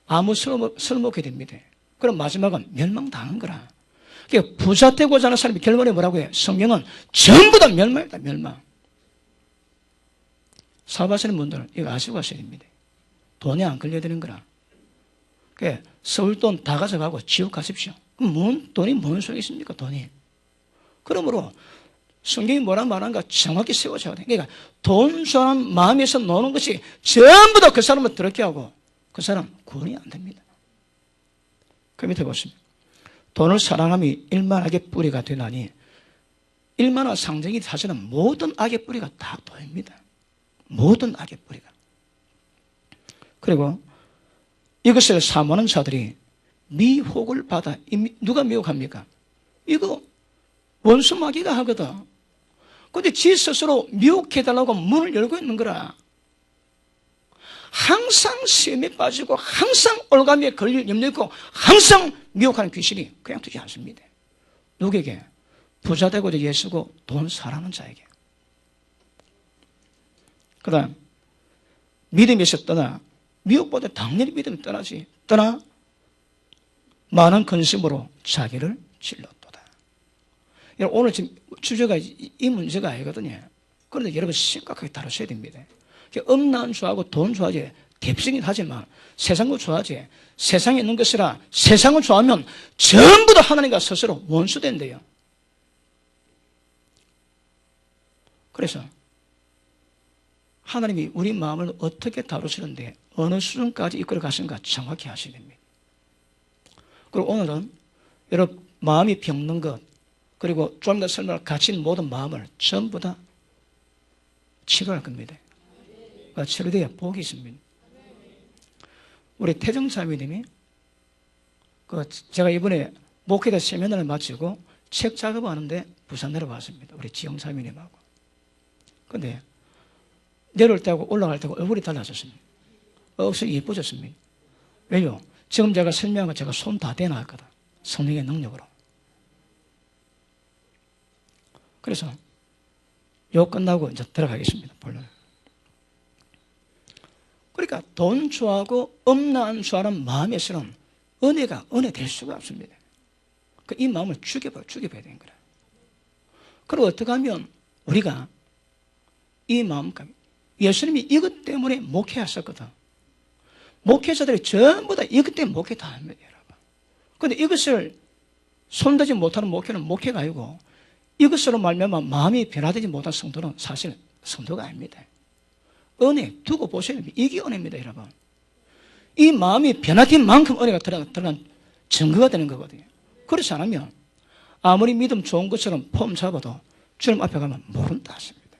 아무 쓸모없게 됩니다. 그럼 마지막은 멸망당한 거라. 그러니까 부자 되고자 하는 사람이 결론에 뭐라고 해요? 성경은 전부 다 멸망이다, 멸망. 사업하시는 분들은 이거 아시고 하셔야 됩니다. 돈에 안 걸려야 되는 거라. 그러니까 서울 돈 다 가져가고 지옥 가십시오. 그럼 돈이 뭔 소용이 있습니까, 돈이? 그러므로 성경이 뭐라 말하는가 정확히 세워져야 돼. 그러니까 돈 좋아하는 마음에서 노는 것이 전부 다 그 사람을 더럽게 하고 그 사람 구원이 안 됩니다. 그 밑에 보십니다. 돈을 사랑함이 일만하게 뿌리가 되나니, 일만한 상징이 사실은 모든 악의 뿌리가 다 돈입니다. 모든 악의 뿌리가. 그리고 이것을 사모하는 자들이 미혹을 받아. 누가 미혹합니까? 이거 원수 마귀가 하거든. 근데 지 스스로 미혹해달라고 문을 열고 있는 거라. 항상 시험에 빠지고 항상 올가미에 걸릴 염려 있고 항상 미혹하는 귀신이 그냥 두지 않습니다. 누구에게? 부자 되고자 예수고 돈 사랑하는 자에게. 그 다음 믿음에서 떠나, 미혹보다 당연히 믿음이 떠나지. 떠나 많은 근심으로 자기를 질렀도다. 오늘 지금 주제가 이 문제가 아니거든요. 그런데 여러분 심각하게 다루셔야 됩니다. 음란 좋아하고 돈 좋아하지, 대표적이긴 하지만 세상을 좋아하지. 세상에 있는 것이라 세상을 좋아하면 전부 다 하나님과 스스로 원수된대요. 그래서 하나님이 우리 마음을 어떻게 다루시는데 어느 수준까지 이끌어 가시는가 정확히 아셔야 됩니다. 그리고 오늘은 여러분 마음이 병든 것 그리고 좀 이따 설명할 갇힌 모든 마음을 전부 다 치료할 겁니다. 치료돼야 복이 있습니다. 우리 태정사모님이 제가 이번에 목회자 세미나를 마치고 책 작업하는데 부산 내려왔습니다. 우리 지영사모님하고. 근데 내려올 때하고 올라갈 때하고 얼굴이 달라졌습니다. 억수로 예뻐졌습니다. 왜요? 지금 제가 설명한 거 제가 손 다 대놨거든. 성령의 능력으로. 그래서 요 끝나고 이제 들어가겠습니다. 본론. 그러니까 돈 좋아하고 엄란 좋아하는 마음에서는 은혜가 은혜 될 수가 없습니다. 이 마음을 죽여봐야 되는 거라. 그리고 어떻게 하면 우리가 이 마음까지 예수님이 이것 때문에 목회하셨거든. 목회자들이 전부 다 이것 때문에 목회 다 합니다, 여러분. 그런데 이것을 손대지 못하는 목회는 목회가 아니고 이것으로 말미암아 마음이 변화되지 못한 성도는 사실 성도가 아닙니다. 은혜 두고 보셔야 됩니다. 이게 은혜입니다, 여러분. 이 마음이 변화된 만큼 은혜가 들어간 증거가 되는 거거든요. 그렇지 않으면 아무리 믿음 좋은 것처럼 폼 잡아도 주님 앞에 가면 모른다 하십니다.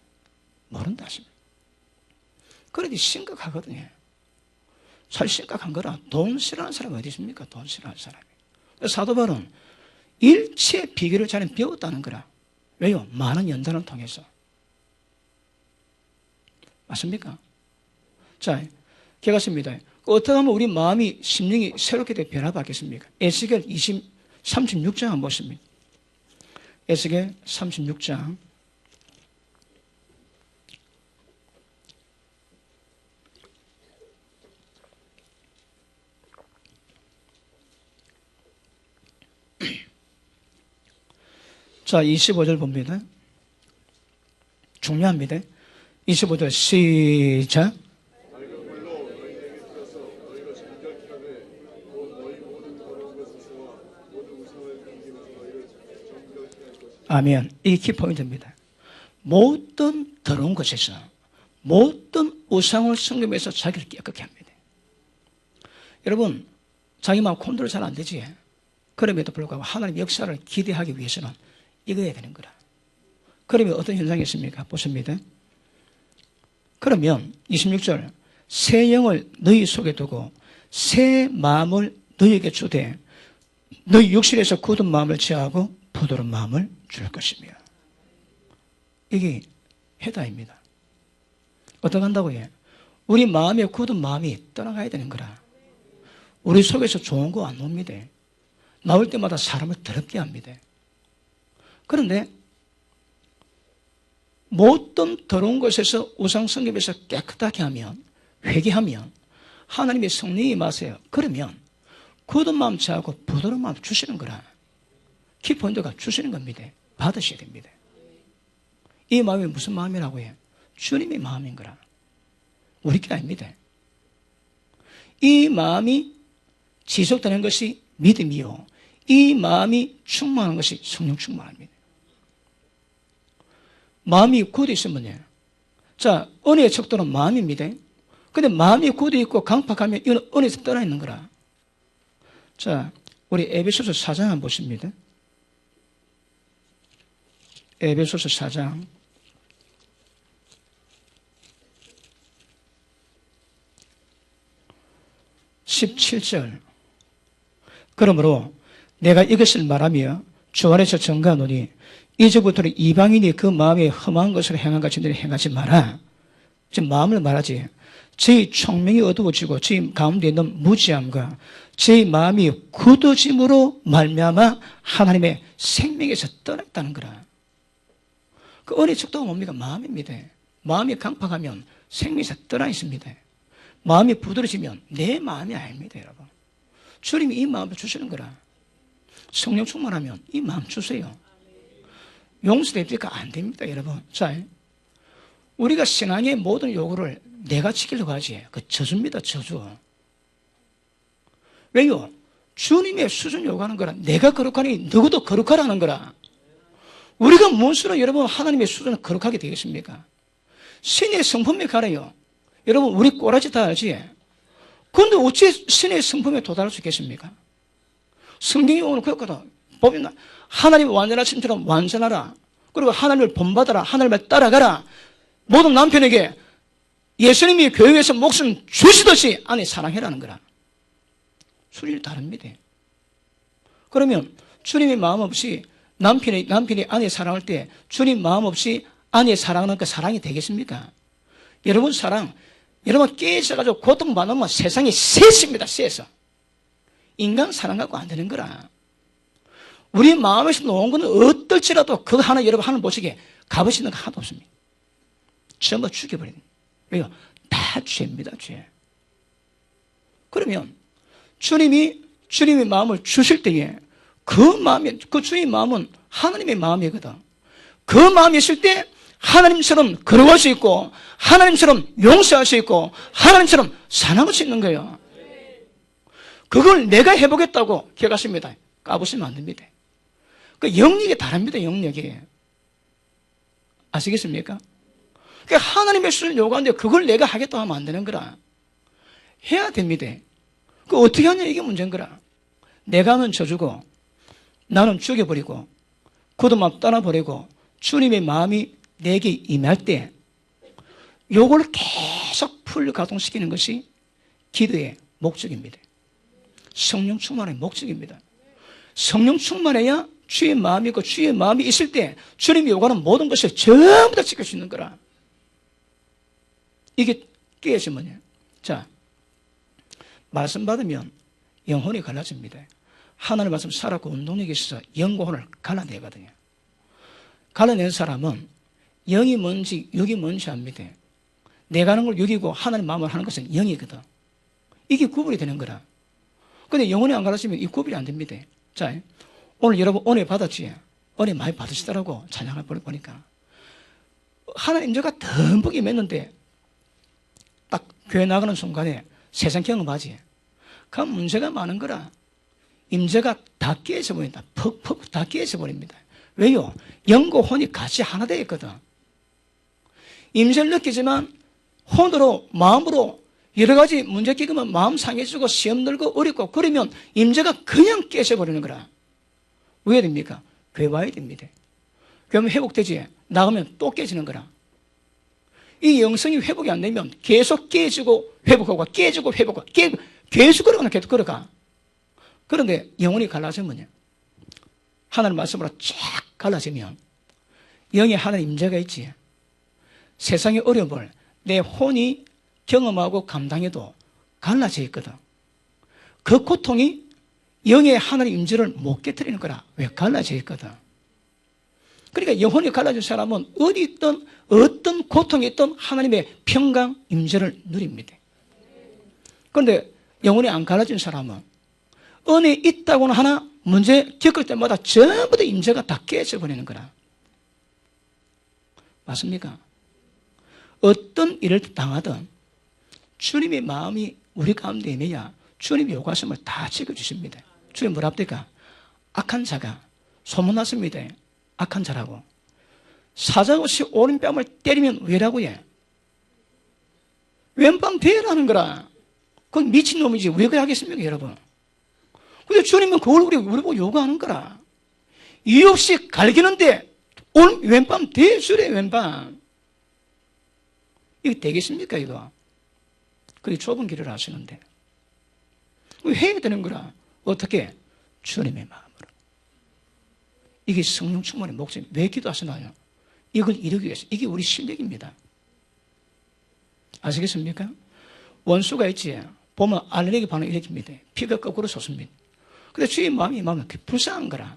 모른다 하십니다. 그러니 심각하거든요. 잘 심각한 거라. 돈 싫어하는 사람이 어디 있습니까? 돈 싫어하는 사람이. 사도 바울은 일체 비결을 자는 배웠다는 거라. 왜요? 많은 연단을 통해서. 맞습니까? 자, 개같습니다. 어떻게 하면 우리 마음이 심령이 새롭게 변화받겠습니까? 에스겔 36장 한번 보십니다. 에스겔 36장. 자, 25절 봅니다. 중요합니다. 25절 시작. 아멘. 이게 키포인트입니다. 모든 더러운 것에서 모든 우상을 섬기면서 자기를 깨끗게 합니다. 여러분, 자기 마음 컨트롤 잘 안 되지. 그럼에도 불구하고 하나님 역사를 기대하기 위해서는 이거 해야 되는 거라. 그러면 어떤 현상이 있습니까? 보십니다. 그러면 26절 새 영을 너희 속에 두고 새 마음을 너희에게 주되 너희 육신에서 굳은 마음을 제하고 부드러운 마음을 줄 것이며. 이게 해답입니다. 어떻게 한다고요? 우리 마음에 굳은 마음이 떠나가야 되는 거라. 우리 속에서 좋은 거 안 나옵니다. 나올 때마다 사람을 더럽게 합니다. 그런데 모든 더러운 것에서 우상 성경에서 깨끗하게 하면, 회개하면 하나님의 성령이 임하세요. 그러면 굳은 마음 제하고 부드러운 마음 주시는 거라. 키포인트가 주시는 겁니다. 받으셔야 됩니다. 이 마음이 무슨 마음이라고 해요? 주님의 마음인 거라. 우리 게 아닙니다. 이 마음이 지속되는 것이 믿음이요, 이 마음이 충만한 것이 성령 충만합니다. 마음이 굳어 있으면요, 자, 은혜의 척도는 마음입니다. 근데 마음이 굳어 있고 강팍하면 이건 은혜에서 떠나 있는 거라. 자, 우리 에베소서 4장 한번 보십니다. 에베소서 4장 17절. 그러므로 내가 이것을 말하며 주 안에서 증거하노니 이제부터는 이방인이 그 마음에 험한 것을 행한 같이 너희 행하지 마라. 지금 마음을 말하지. 저희 총명이 어두워지고 저희 가운데 있는 무지함과 저희 마음이 굳어짐으로 말미암아 하나님의 생명에서 떠났다는 거라. 그 은혜 척도가 뭡니까? 마음입니다. 마음이 강팍하면 생명에서 떠나 있습니다. 마음이 부드러지면 내 마음이 아닙니다, 여러분. 주님이 이 마음을 주시는 거라. 성령 충만하면 이 마음 주세요. 용서됩니까? 안 됩니다, 여러분. 자, 우리가 신앙의 모든 요구를 내가 지키려고 하지. 그 저주입니다, 저주. 왜요? 주님의 수준 요구하는 거라. 내가 거룩하니 누구도 거룩하라는 거라. 우리가 무엇으로 여러분 하나님의 수준을 거룩하게 되겠습니까? 신의 성품에 가려요. 여러분, 우리 꼬라지 다 알지? 그런데 어찌 신의 성품에 도달할 수 있겠습니까? 성경이 오늘 그렇거든. 보면 하나님 완전하심처럼 완전하라. 그리고 하나님을 본받아라. 하나님을 따라가라. 모든 남편에게 예수님이 교회에서 목숨 주시듯이 아내 사랑해라는 거라. 수준이 다릅니다. 그러면 주님의 마음 없이 남편이 아내 사랑할 때 주님 마음 없이 아내 사랑하는 그 사랑이 되겠습니까? 여러분 사랑, 여러분 깨져가지고 고통받으면 세상이 쎄습니다. 쎄서. 인간 사랑 갖고 안 되는 거라. 우리 마음에서 놓은 거는 어떨지라도 그거 하나 여러분 하늘 보시기에 값을 있는 거 하나도 없습니다. 전부 죽여버리는 거예요. 왜요? 다 죄입니다. 죄. 그러면 주님의 마음을 주실 때에 그 주님의 마음은 하나님의 마음이거든. 그 마음이 있을 때 하나님처럼 걸어갈 수 있고 하나님처럼 용서할 수 있고 하나님처럼 사랑할 수 있는 거예요. 그걸 내가 해보겠다고 기억하십니다. 까부시면 안 됩니다. 그 영역이 다릅니다. 영역이. 아시겠습니까? 하나님의 수를 요구하는데 그걸 내가 하겠다고 하면 안 되는 거라. 해야 됩니다. 그 어떻게 하냐 이게 문제인 거라. 내가 하면 져주고 나는 죽여버리고 그도 떠나버리고 주님의 마음이 내게 임할 때 요걸 계속 가동시키는 것이 기도의 목적입니다. 성령 충만의 목적입니다. 성령 충만해야 주의 마음이 있고 주의 마음이 있을 때 주님이 요구하는 모든 것을 전부 다 지킬 수 있는 거라. 이게 깨지면요. 자, 말씀 받으면 영혼이 갈라집니다. 하나님 말씀 살았고 운동력이 있어서 영과 혼을 갈라내거든요. 갈라낸 사람은 영이 뭔지 육이 뭔지 압니다. 내가 하는 걸 육이고 하나님 마음을 하는 것은 영이거든. 이게 구분이 되는 거라. 근데 영혼이 안 갈라지면 이 구분이 안 됩니다. 자, 오늘 여러분 은혜 받았지? 은혜 많이 받으시더라고. 찬양을 보니까. 하나님 인자가 듬뿍이 맺는데 딱 교회 나가는 순간에 세상 경험하지. 그 문제가 많은 거라. 임재가 다 깨져버린다. 퍽퍽 다 깨져버립니다. 왜요? 영과 혼이 같이 하나 되어 있거든. 임재를 느끼지만 혼으로 마음으로 여러 가지 문제 끼면 마음 상해지고 시험 들고 어렵고 그러면 임재가 그냥 깨져버리는 거라. 왜 됩니까? 교회 와야 됩니다. 그러면 회복되지. 나가면 또 깨지는 거라. 이 영성이 회복이 안 되면 계속 깨지고 회복하고 깨지고 회복하고 계속 걸어가는 계속 걸어가. 그런데 영혼이 갈라지면요. 하나님 말씀으로 쫙 갈라지면 영에 하나님 임재가 있지. 세상의 어려움을 내 혼이 경험하고 감당해도 갈라져 있거든. 그 고통이 영의 하나님 임재를 못 깨뜨리는 거라. 왜? 갈라져 있거든. 그러니까 영혼이 갈라진 사람은 어디 있든 어떤 고통이 있든 하나님의 평강 임재를 누립니다. 그런데 영혼이 안 갈라진 사람은 은혜 있다고는 하나 문제 겪을 때마다 전부 다 임재가 다 깨져버리는 거라. 맞습니까? 어떤 일을 당하든 주님의 마음이 우리 가운데 임해야 주님이 요구하심을 다 지켜주십니다. 주님 뭐라 합니까? 악한 자가 소문났습니다. 악한 자라고. 사자없이 오른뺨을 때리면 왜라고 해? 왼밤 대라는 거라. 그건 미친놈이지. 왜 그래 하겠습니까, 여러분? 근데 주님은 그걸 우리 보고 요구하는 거라. 이유 없이 갈기는데 왼밤 대주래, 왼밤. 이거 되겠습니까, 이거? 그게 좁은 길을 하시는데. 해야 되는 거라. 어떻게? 주님의 마음으로. 이게 성령 충만의 목적이 왜 기도하시나요? 이걸 이루기 위해서. 이게 우리 실력입니다. 아시겠습니까? 원수가 있지. 보면 알레르기 반응을 일으킵니다. 피가 거꾸로 솟습니다. 근데 주의 마음이 임하면 불쌍한 거라.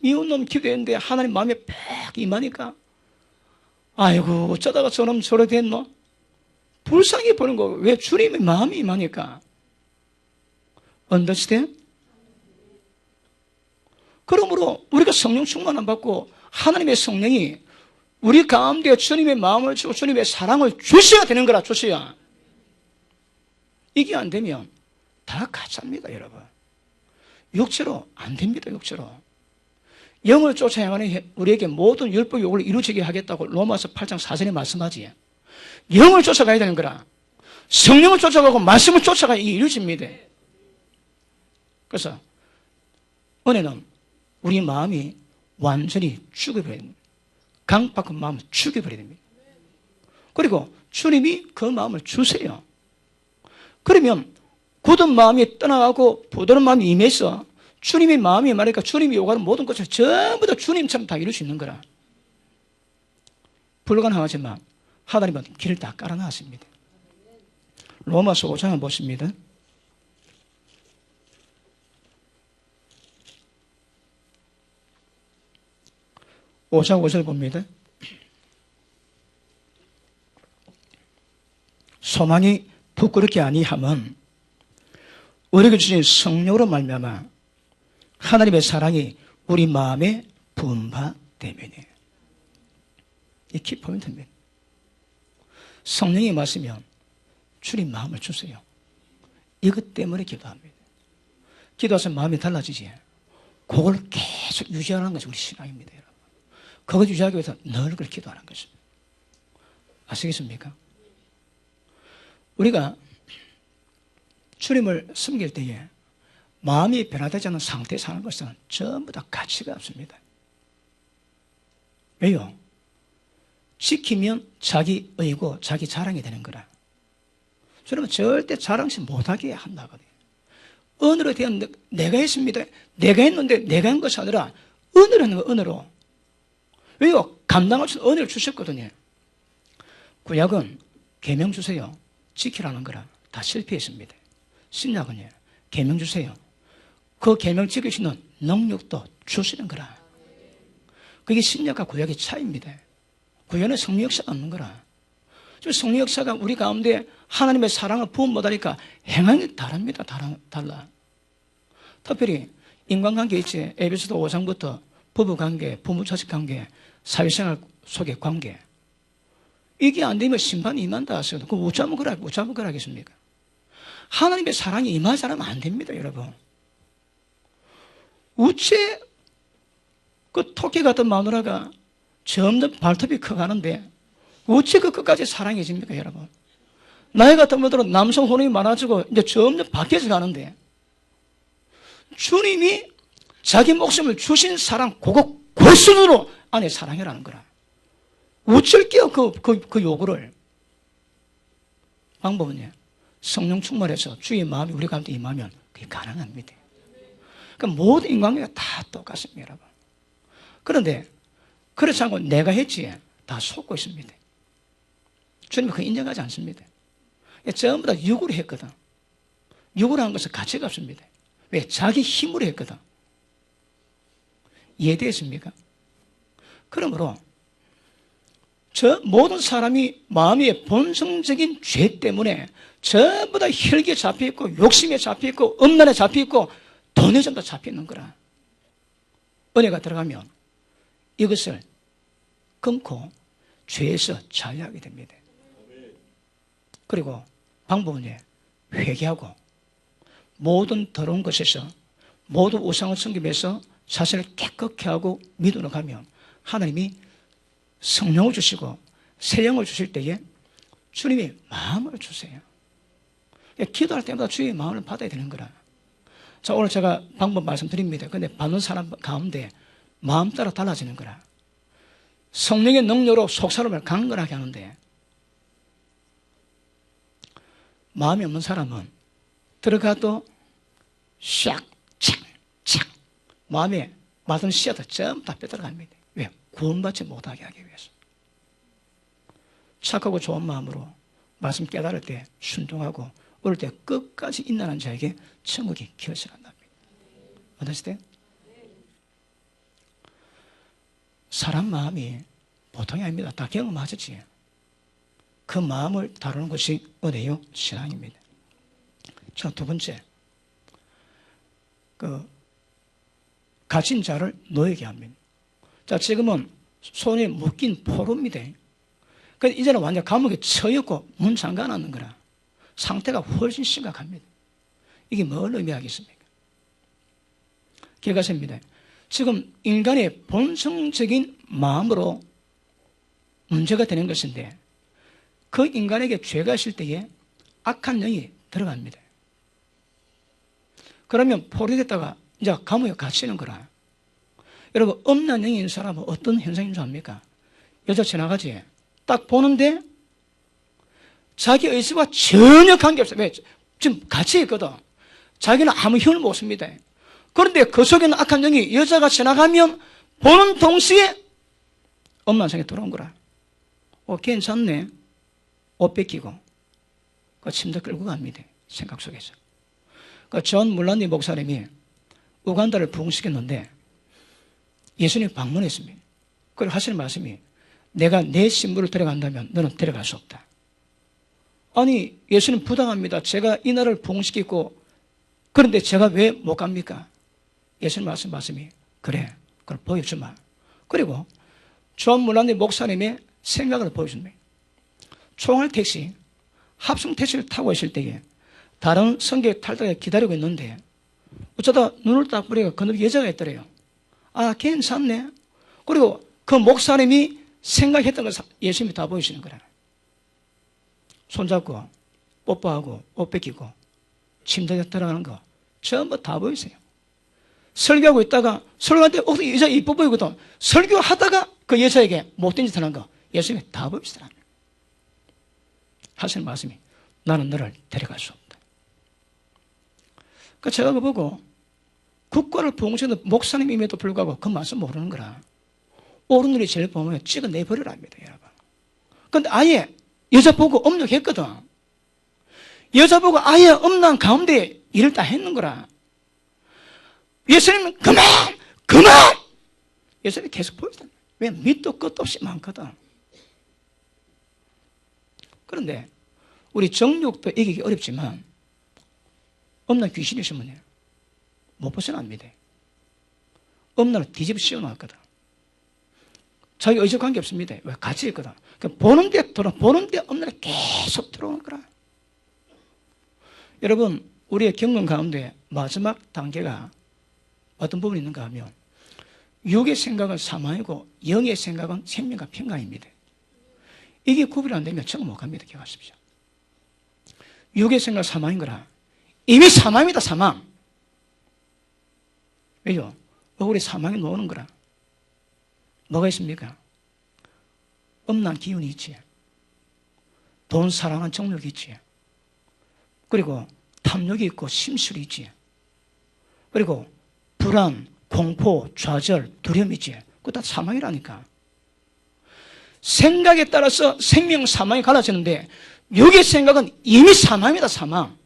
미운 놈 기도했는데 하나님 마음에 팍 임하니까 아이고 어쩌다가 저놈 저래 됐노? 불쌍해 보는 거. 왜? 주님의 마음이 임하니까. Understand? 그러므로 우리가 성령 충만 안 받고 하나님의 성령이 우리 가운데 주님의 마음을 주고 주님의 사랑을 주셔야 되는 거라. 주셔야. 이게 안 되면 다 가짜입니다, 여러분. 육체로 안 됩니다, 육체로. 영을 쫓아 행하는 우리에게 모든 율법 요구를 이루어지게 하겠다고 로마서 8장 4절에 말씀하지. 영을 쫓아가야 되는 거라. 성령을 쫓아가고 말씀을 쫓아가야 이게 이루어집니다. 그래서 은혜는 우리 마음이 완전히 죽여버려야 됩니다. 강박한 마음을 죽여버려야 됩니다. 그리고 주님이 그 마음을 주세요. 그러면 굳은 마음이 떠나가고 부드러운 마음이 임해서 주님의 마음이 말하니까 주님이 요구하는 모든 것을 전부 다 주님처럼 다 이룰 수 있는 거라. 불가능하지만 하나님은 길을 다 깔아놨습니다. 로마서 5장 한번 보십니다. 5장 5절 봅니다. 소망이 부끄럽게 아니함은 우리에게 주신 성령으로 말미암아 하나님의 사랑이 우리 마음에 부은 바 때문이에요. 이 키포인트입니다. 성령이 말씀이면 주님 마음을 주세요. 이것 때문에 기도합니다. 기도해서 마음이 달라지지. 그걸 계속 유지하는 것이 우리 신앙입니다, 여러분. 그걸 유지하기 위해서 늘 그렇게 기도하는 것입니다. 아시겠습니까? 우리가 주님을 섬길 때에 마음이 변화되지 않는 상태에 사는 것은 전부 다 가치가 없습니다. 왜요? 지키면 자기 의고 자기 자랑이 되는 거라. 주님은 절대 자랑시 못하게 한다거든요. 언어로 대한 내가 했습니다. 내가 했는데 내가 한 것이 아니라 언어로 하는 거, 언어로. 왜요? 감당할 수 있는 언어를 주셨거든요. 구약은 계명 주세요. 지키라는 거라. 다 실패했습니다. 신약은요. 계명 주세요. 그 계명 지킬 수 있는 능력도 주시는 거라. 그게 신약과 구약의 차이입니다. 구약은 성령 역사가 없는 거라. 성령 역사가 우리 가운데 하나님의 사랑을 부어 못하니까 행함이 다릅니다. 달라. 특별히 인간관계 있지. 에베소서 5장부터 부부관계, 부모자식관계, 사회생활 속의 관계. 이게 안 되면 심판이 임한다 하세요. 그거 어쩌면 그러겠습니까? 하나님의 사랑이 임하지 않으면 안 됩니다, 여러분. 우째 그 토끼 같은 마누라가 점점 발톱이 커가는데 어째 그 끝까지 사랑해집니까, 여러분? 나이 같은 분들은 남성 호르몬이 많아지고 이제 점점 바뀌어져 가는데 주님이 자기 목숨을 주신 사랑, 그거 골순으로 안에 사랑해라는 거라. 어쩔게요, 그 요구를. 방법은요, 성령 충만해서 주의 마음이 우리 가운데 임하면 그게 가능합니다. 그러니까 모든 인간관계가 다 똑같습니다, 여러분. 그런데 그렇지 않고 내가 했지 다 속고 있습니다. 주님은 그거 인정하지 않습니다. 전부 다 육으로 했거든. 육으로 한 것은 가치가 없습니다. 왜? 자기 힘으로 했거든. 이해되겠습니까? 그러므로 저 모든 사람이 마음의 본성적인 죄 때문에 전부 다 혈기에 잡혀있고 욕심에 잡혀있고 음란에 잡혀있고 돈에 전부 다 잡혀있는 거라. 은혜가 들어가면 이것을 끊고 죄에서 자유하게 됩니다. 그리고 방법은 회개하고 모든 더러운 것에서 모든 우상을 섬기면서 자신을 깨끗게 하고 믿음으로 가면 하나님이 성령을 주시고 새 영을 주실 때에 주님이 마음을 주세요. 기도할 때마다 주의 마음을 받아야 되는 거라. 자, 오늘 제가 방법 말씀드립니다. 근데 받는 사람 가운데 마음 따라 달라지는 거라. 성령의 능력으로 속사람을 강건하게 하는데 마음이 없는 사람은 들어가도 샥, 착, 착 마음에 맞은 씨앗도 전부 다 빼들어갑니다. 왜? 구원받지 못하게 하기 위해서. 착하고 좋은 마음으로 말씀 깨달을 때 순종하고 어릴 때 끝까지 인내하는 자에게 천국이 결실한답니다. 어떠시대요? 사람 마음이 보통이 아닙니다. 다 경험하셨지. 그 마음을 다루는 것이 은혜요 신앙입니다. 자, 두 번째, 가진 자를 놓이게 합니다. 자, 지금은 손에 묶인 포로입니다. 그래서 이제는 완전 감옥에 처였고 문 잠가놨는 거라. 상태가 훨씬 심각합니다. 이게 뭘 의미하겠습니까? 기억하십니다. 지금 인간의 본성적인 마음으로 문제가 되는 것인데 그 인간에게 죄가 있을 때에 악한 영이 들어갑니다. 그러면 포로됐다가 이제 감옥에 갇히는 거라. 여러분, 음란 영이 있는 사람은 어떤 현상인 줄 압니까? 여자 지나가지. 딱 보는데 자기 의지와 전혀 관계없어요. 왜? 지금 갇혀 있거든. 자기는 아무 힘을 못 씁니다. 그런데 그 속에는 악한 영이 여자가 지나가면 보는 동시에 음란성이 들어온 거라. 괜찮네. 옷 뺏기고 그 침대 끌고 갑니다. 생각 속에서. 존 물란디 목사님이 우간다를 부흥시켰는데 예수님 방문했습니다. 그리고 하시는 말씀이 내가 내 신부를 데려간다면 너는 데려갈 수 없다. 아니 예수님 부당합니다. 제가 이 나라를 부흥시키고 그런데 제가 왜 못 갑니까? 예수님 말씀이 그래 그걸 보여주마. 그리고 존 물란디 목사님의 생각을 보여줍니다. 총알 택시, 합성 택시를 타고 있을 때에 다른 성객 탈다가 기다리고 있는데 어쩌다 눈을 딱 보니까 그 여자가 있더래요. 아 괜찮네. 그리고 그 목사님이 생각했던 것을 예수님이 다 보여주시는 거라. 손잡고 뽀뽀하고 옷 뺏기고 침대에 들어가는 거 전부 다 보이세요. 설교하고 있다가 설교할 때 여자 이뻐 보이거든. 설교하다가 그 여자에게 못된 짓 하는 거 예수님이 다 보이시더라. 하시는 말씀이 나는 너를 데려갈 수 없다. 그러니까 제가 그거 보고 국가를 부흥시키는 목사님임에도 불구하고 그 말씀 모르는 거라. 옳은 일이 제일 보면 찍어내버리라 합니다, 여러분. 그런데 아예 여자 보고 업력했거든. 여자 보고 아예 음란 가운데 일을 다 했는 거라. 예수님은 그만! 예수님이 계속 보여주다. 왜? 밑도 끝도 없이 많거든. 그런데 우리 정욕도 이기기 어렵지만 음란 귀신이 있으면 못 벗어납니다. 음란을 뒤집어 씌워놨거든. 자기 의지와 관계없습니다. 왜? 같이 있거든. 보는데 음란이 계속 들어오는 거라. 여러분, 우리의 경험 가운데 마지막 단계가 어떤 부분이 있는가 하면 육의 생각은 사망이고 영의 생각은 생명과 평강입니다. 이게 구분이 안 되면 정말 못 갑니다. 기억하십시오. 육의 생각 사망인 거라. 이미 사망입니다. 사망. 왜요? 우리 사망이 놓는 거라. 뭐가 있습니까? 음란 기운이 있지. 돈 사랑한 정욕이 있지. 그리고 탐욕이 있고 심술이 있지. 그리고 불안, 공포, 좌절, 두려움이 있지. 그거 다 사망이라니까. 생각에 따라서 생명 사망이 갈라지는데 육의 생각은 이미 사망입니다. 사망.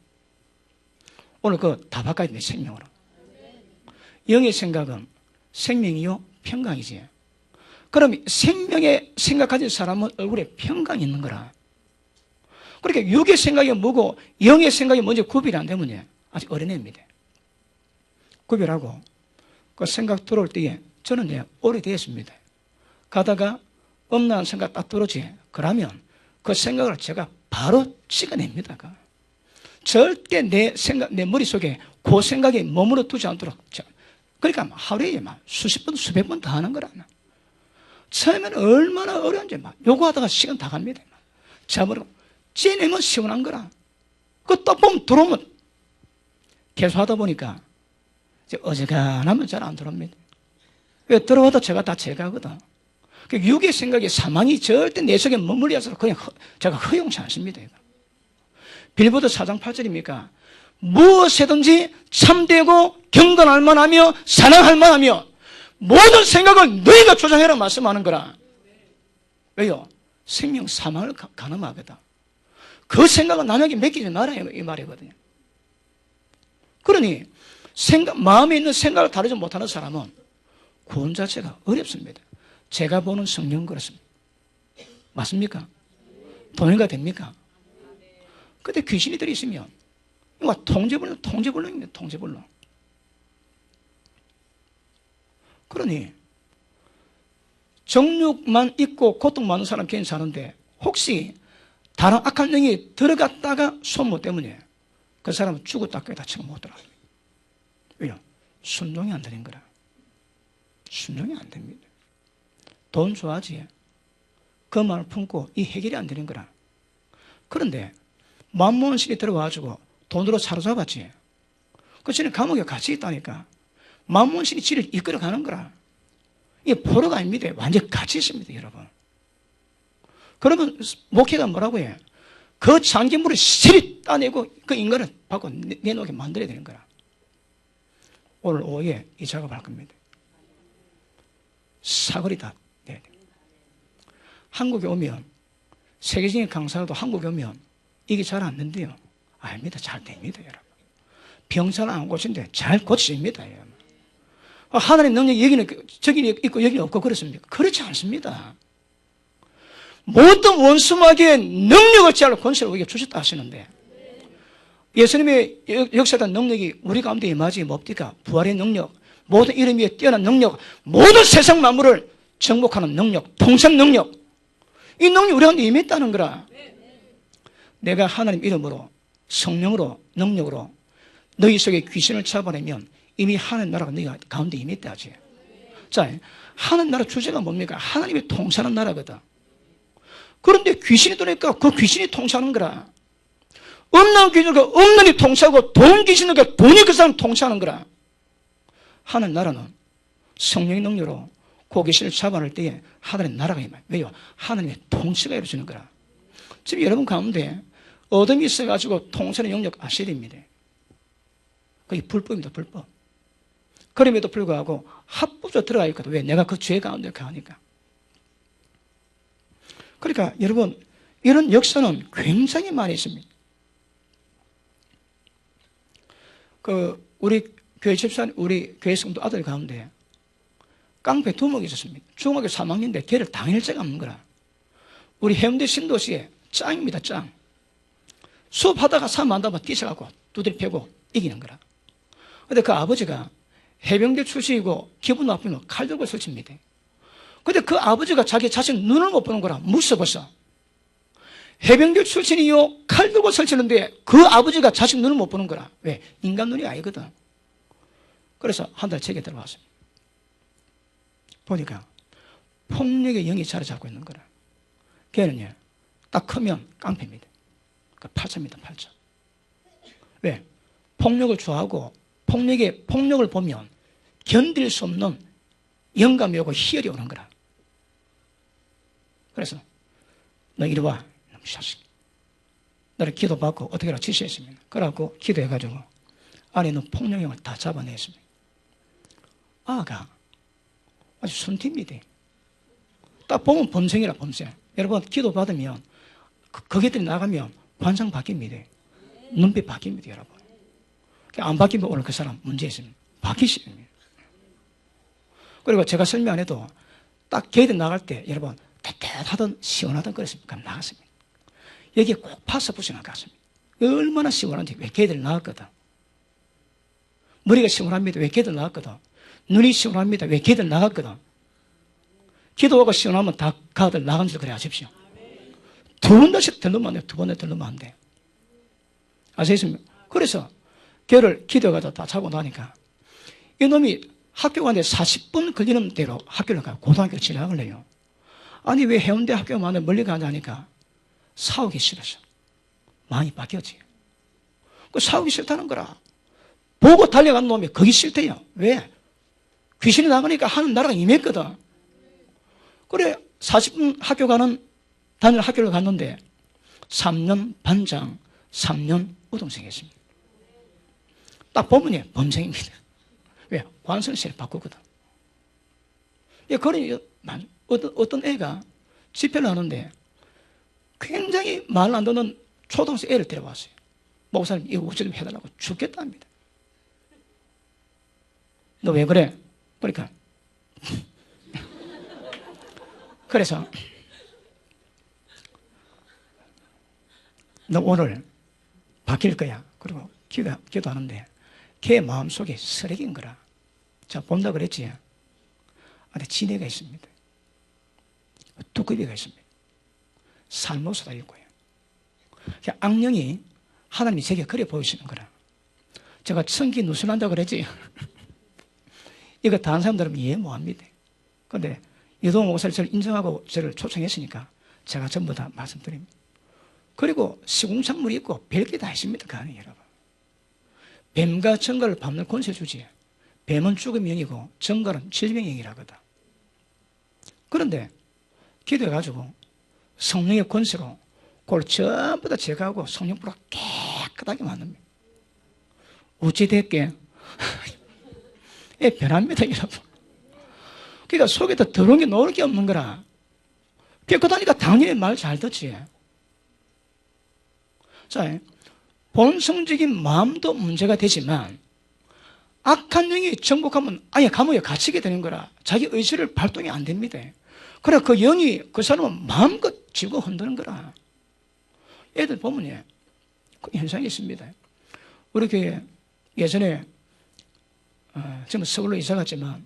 오늘 그거 다 바꿔야 돼. 생명으로. 영의 생각은 생명이요 평강이지. 그럼 생명의 생각 가진 사람은 얼굴에 평강이 있는 거라. 그렇게 육의 생각이 뭐고 영의 생각이 뭔지 구별이 안 되면 아직 어린애입니다. 구별하고 그 생각 들어올 때에 저는 오래되었습니다. 가다가 음란한 생각 딱 들어오지. 그러면 그 생각을 제가 바로 찍어냅니다. 절대 내 생각, 내 머릿속에 그 생각이 머물러 두지 않도록. 그러니까 하루에 막 수십 번, 수백 번 더 하는 거라. 처음에는 얼마나 어려운지 막 요구하다가 시간 다 갑니다. 잡으러 찌내면 시원한 거라. 그 또 보면 들어오면 계속 하다 보니까 이제 어지간하면 잘 안 들어옵니다. 왜? 들어와도 제가 다 제거하거든. 육의 생각이 사망이 절대 내 속에 머물러서 그냥 제가 허용치 않습니다. 빌보드 4장 8절입니까? 무엇이든지 참되고 경건할 만하며 사랑할 만하며 모든 생각을 너희가 조장해라 말씀하는 거라. 왜요? 생명 사망을 가늠하거든. 그 생각은 남에게 맡기지 말아야 이 말이거든요. 그러니 마음에 있는 생각을 다루지 못하는 사람은 구원 자체가 어렵습니다. 제가 보는 성령 그렇습니다. 맞습니까? 동의가 됩니까? 근데 귀신이 들이있으면 통제불능입니다. 통제불능. 그러니 정욕만 있고 고통 많은 사람 괜찮은데 혹시 다른 악한 영이 들어갔다가 손모 때문에 그 사람은 죽었다 깨다 치고 못 들어갑니다. 왜요? 순종이 안 되는 거라. 순종이 안 됩니다. 돈 좋아하지. 그 마음을 품고 이 해결이 안 되는 거라. 그런데 만몬신이 들어와가지고 돈으로 사로잡았지. 그 전에 감옥에 갇혀 있다니까. 만몬신이 지를 이끌어가는 거라. 이게 포로가 아닙니다. 완전 갇혀 있습니다, 여러분. 그러면 목회가 뭐라고 해? 그 장기물을 실이 따내고 그 인간을 밖으로 내놓게 만들어야 되는 거라. 오늘 오후에 이 작업을 할 겁니다. 사거리 다 내야 됩니다. 한국에 오면, 세계적인 강사도 한국에 오면 이게 잘 안 된대요. 아닙니다. 잘 됩니다, 여러분. 병사는 안 고친데 잘 고쳐집니다, 여러분. 하나님 능력이 여기는, 저기 있고 여기는 없고 그렇습니까? 그렇지 않습니다. 모든 원수마귀의 능력을 제할로 권세를 우리에게 주셨다 하시는데, 예수님의 역사단 능력이 우리 가운데 임하지 뭡니까? 부활의 능력, 모든 이름 위에 뛰어난 능력, 모든 세상 만물을 정복하는 능력, 통솔 능력, 이 능력이 우리 가운데 임했다는 거라. 내가 하나님 이름으로, 성령으로, 능력으로 너희 속에 귀신을 잡아내면 이미 하나님 나라가 너희 가운데 임했다 하지. 자, 하나님 나라 주제가 뭡니까? 하나님이 통치하는 나라거든. 그런데 귀신이 들어오니까 그 귀신이 통치하는 거라. 없는 귀신과 없는이 통치하고 돈 귀신과 돈이 그 사람 통치하는 거라. 하나님 나라는 성령의 능력으로 그 귀신을 잡아낼 때에 하나님 나라가 임해요. 왜요? 하나님의 통치가 이루어지는 거라. 지금 여러분 가운데 어둠이 있어가지고 통치하는 영역 아셔야 됩니다. 그게 불법입니다, 불법. 그럼에도 불구하고 합법적으로 들어가 있거든. 왜? 내가 그 죄 가운데 가니까. 그러니까 여러분, 이런 역사는 굉장히 많이 있습니다. 우리 교회 집사님, 우리 교회 성도 아들 가운데 깡패 두목이 있었습니다. 중학교 3학년인데 걔를 당일제가 없는 거라. 우리 해운대 신도시에 짱입니다, 짱. 수업하다가 사람 만나면 뛰쳐가고 두드려 패고 이기는 거라. 근데 그 아버지가 해병대 출신이고 기분 나쁘면 칼 들고 설칩니다. 근데 그 아버지가 자기 자신 눈을 못 보는 거라. 무서워서. 해병대 출신이요, 칼 들고 설치는데 그 아버지가 자신 눈을 못 보는 거라. 왜? 인간 눈이 아니거든. 그래서 한 달 책에 들어왔습니다. 보니까 폭력의 영이 자리 잡고 있는 거라. 걔는요, 딱 크면 깡패입니다. 그러니까 8차입니다, 8차. 왜? 폭력을 좋아하고 폭력을 보면 견딜 수 없는 영감이 오고 희열이 오는 거라. 그래서 너 이리 와. 자식. 너를 기도받고 어떻게 하라 지시했습니다. 그래갖고 기도해가지고 안에 있는 폭력형을 다 잡아냈습니다. 아가 아주 순티입니다. 딱 보면 범생이라, 범생. 여러분 기도받으면 거기들이 나가면 관상 바뀝니다. 눈빛 바뀝니다, 여러분. 안 바뀌면 오늘 그 사람 문제 있습니다. 바뀌시는 거예요. 그리고 제가 설명 안 해도 딱 걔들 나갈 때 여러분 따뜻하든 시원하든 그랬습니까? 나갔습니다. 여기에 꼭 파서 붙여놓은 것 같습니다. 얼마나 시원한지. 왜 걔들 나갔거든. 머리가 시원합니다. 왜 걔들 나갔거든. 눈이 시원합니다. 왜 걔들 나갔거든. 기도하고 시원하면 다 가들 나간 줄 그래 아십시오. 두 번 다시 들르면 안 돼요. 두 번에 들르면 안 돼. 아시겠습니까? 그래서 걔를 기도해가지고 다 자고 나니까 이놈이 학교 가는데 40분 걸리는 대로 학교를 가요. 고등학교 진학을 해요. 아니 왜 해운대 학교만 멀리 가냐니까 싸우기 싫어서. 마음이 바뀌었지. 그 싸우기 싫다는 거라. 보고 달려간 놈이 거기 싫대요. 왜? 귀신이 나가니까 하는 나라가 임했거든. 그래 40분 학교 다니는 학교를 갔는데 3년 반장, 3년 우등생이었습니다. 딱 보면 범생입니다. 왜? 관성세를 바꾸거든. 예, 그러니 어떤 애가 집회를 하는데 굉장히 말 안 듣는 초등학생 애를 데려왔어요. 목사님 이거 우째 좀 해달라고 죽겠답니다. 너 왜 그래? 그러니까 그래서 너 오늘 바뀔 거야. 그리고 기도하는데 걔 마음속에 쓰레기인 거라. 자, 본다 그랬지? 안에 지네가 있습니다. 두꺼비가 있습니다. 살모소다 있고요. 악령이 하나님이 제게 그래 보이시는 거라. 제가 성기 누설한다고 그랬지? 이거 다른 사람들은 이해 못합니다. 그런데 이동호 목사를 저를 인정하고 저를 초청했으니까 제가 전부 다 말씀드립니다. 그리고 시궁창물이 있고 별게 다 있습니다. 그 안에 여러분. 뱀과 정갈을 밟는 권세 주지. 뱀은 죽음의 영이고 정갈은 질병의 영이라거든. 그런데 기도해가지고 성령의 권세로 그걸 전부 다 제거하고 성령불로 깨끗하게 만듭니다. 어찌됐게 변합니다, 여러분. 그러니까 속에다 더러운 게 놓을 게 없는 거라. 깨끗하니까 당연히 말 잘 듣지. 자, 본성적인 마음도 문제가 되지만 악한 영이 정복하면 아예 감옥에 갇히게 되는 거라. 자기 의지를 발동이 안 됩니다. 그래 그 영이 그 사람은 마음껏 지고 흔드는 거라. 애들 보면 그 현상이 있습니다. 우리 교회 예전에 지금 서울로 이사 갔지만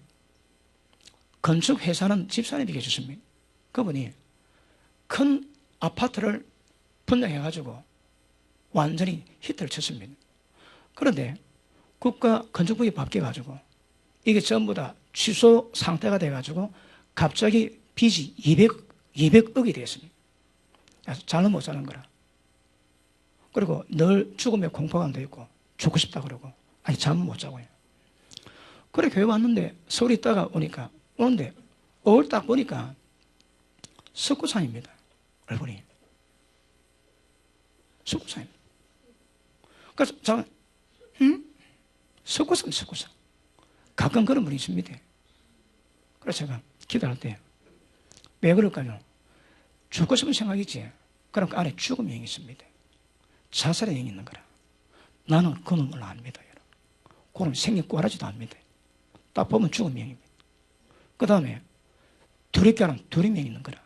건축 회사는 집사님이 계셨습니다. 그분이 큰 아파트를 분양해가지고 완전히 히트를 쳤습니다. 그런데 국가 건축부에 바뀌어가지고 이게 전부 다 취소 상태가 돼가지고 갑자기 빚이 200억이 됐습니다. 그래서 잠을 못 자는 거라. 그리고 늘 죽음에 공포감도 있고 죽고 싶다 그러고 아니 잠을 못 자고요. 그래 교회 왔는데 서울 있다가 오는데 얼굴 딱 보니까 석고상입니다. 얼굴이 석고상입니다. 그래서 잠깐 석고상 가끔 그런 분이 있습니다. 그래서 제가 기도할 때 왜 그럴까요? 죽고 싶은 생각이지. 그럼 그 안에 죽음의 영이 있습니다. 자살의 영이 있는 거라. 나는 그 놈을 압니다. 그럼 생긴 꼬라지도 압니다. 딱 보면 죽음의 영입니다. 그 다음에 두렵게 하는 두려움이 있는 거라.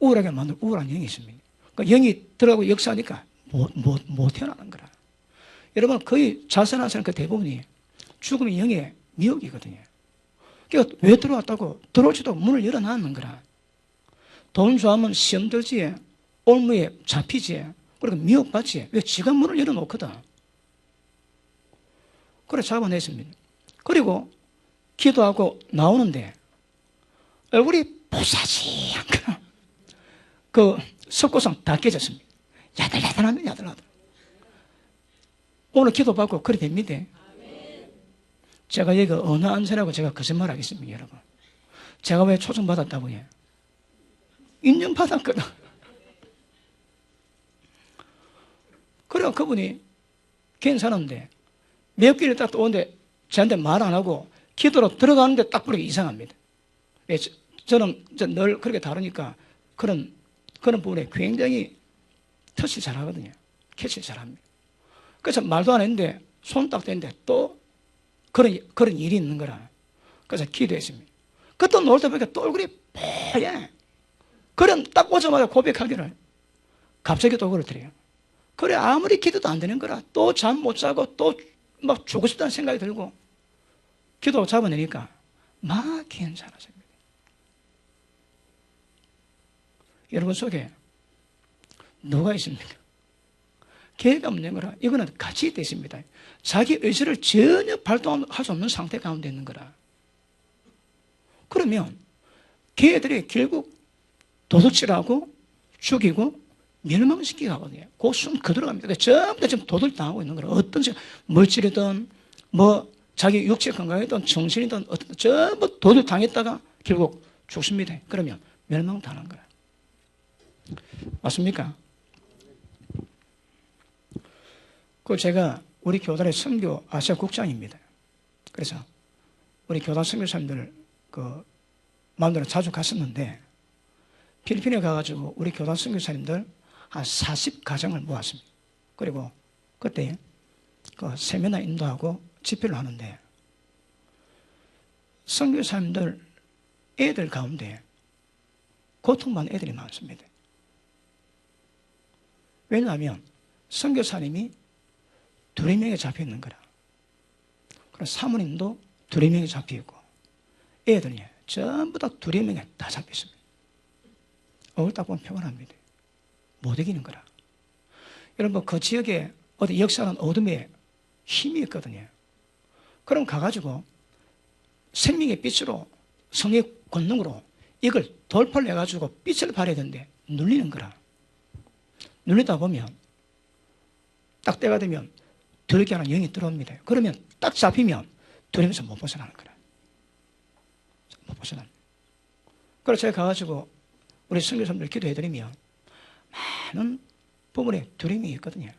우울하게 만들 우울한 영이 있습니다. 그러니까 영이 들어가고 역사하니까 못 태어나는 거라. 여러분 거의 자살한 사람 그 대부분이 죽음의 영의 미혹이거든요. 그러니까 왜 들어왔다고 들어오지도 문을 열어놨는 거라. 돈 좋아하면 시험 들지, 올무에 잡히지, 그리고 미혹받지. 왜 지가 문을 열어놓거든. 그래 잡아냈습니다. 그리고 기도하고 나오는데 얼굴이 보사지한 거라. 그 석고상 다 깨졌습니다. 야들야들합니다. 야들야들. 오늘 기도받고 그래 됩니다. 제가 여기 어느 안세라고 제가 거짓말 하겠습니다, 여러분. 제가 왜 초청받았다고요? 인정받았거든. 그래요, 그분이 괜찮은데, 몇 길을 딱 오는데, 저한테 말 안 하고, 기도로 들어가는데 딱 보니까 이상합니다. 저는 늘 그렇게 다루니까, 그런 부분에 굉장히 터치 잘 하거든요. 캐치 잘 합니다. 그래서 말도 안 했는데, 손 딱 댔는데, 또, 그런 일이 있는 거라. 그래서 기도했습니다. 그때 놀 때 보니까 또 얼굴이 뽀얘. 그래, 딱 오자마자 고백하기를. 갑자기 또 그러더래요. 그래, 아무리 기도도 안 되는 거라. 또 잠 못 자고 또 막 죽고 싶다는 생각이 들고. 기도 잡아내니까 막 괜찮아집니다. 여러분 속에 누가 있습니까? 계획이 없는 거라. 이거는 같이 있다 있습니다. 자기 의지를 전혀 발동할 수 없는 상태 가운데 있는 거라. 그러면 걔들이 결국 도둑질하고 죽이고 멸망시키게 하거든요. 그 숨 그들어갑니다. 전부 다 지금 도둑당하고 있는 거라. 어떤 물질이든 뭐 자기 육체 건강이든 정신이든 어떤 전부 도둑당했다가 결국 죽습니다. 그러면 멸망당하는 거야. 맞습니까? 제가 우리 교단의 선교 아시아 국장입니다. 그래서 우리 교단 선교사님들 마음대로 자주 갔었는데 필리핀에 가가지고 우리 교단 선교사님들 한 40가정을 모았습니다. 그리고 그때 세미나 인도하고 집회를 하는데 선교사님들 애들 가운데 고통받는 애들이 많습니다. 왜냐하면 선교사님이 2명에 잡혀 있는 거라. 그럼 사모님도 2명에 잡혀 있고, 애들이 전부 다 2명에 다 잡혀 있습니다. 얼굴 딱 보면 평안합니다. 못 이기는 거라. 여러분, 그 지역에 어디 역사는 어둠에 힘이 있거든요. 그럼 가가지고 생명의 빛으로 성령의 권능으로 이걸 돌파를 해가지고 빛을 발해야 되는데 눌리는 거라. 눌리다 보면 딱 때가 되면 두렵게 하는 영이 들어옵니다. 그러면 딱 잡히면 두려움에서 못 벗어나는 거라. 못 벗어나는. 그래서 제가 가가지고 우리 선교사님들 기도해드리면 많은 부분에 두려움이 있거든요.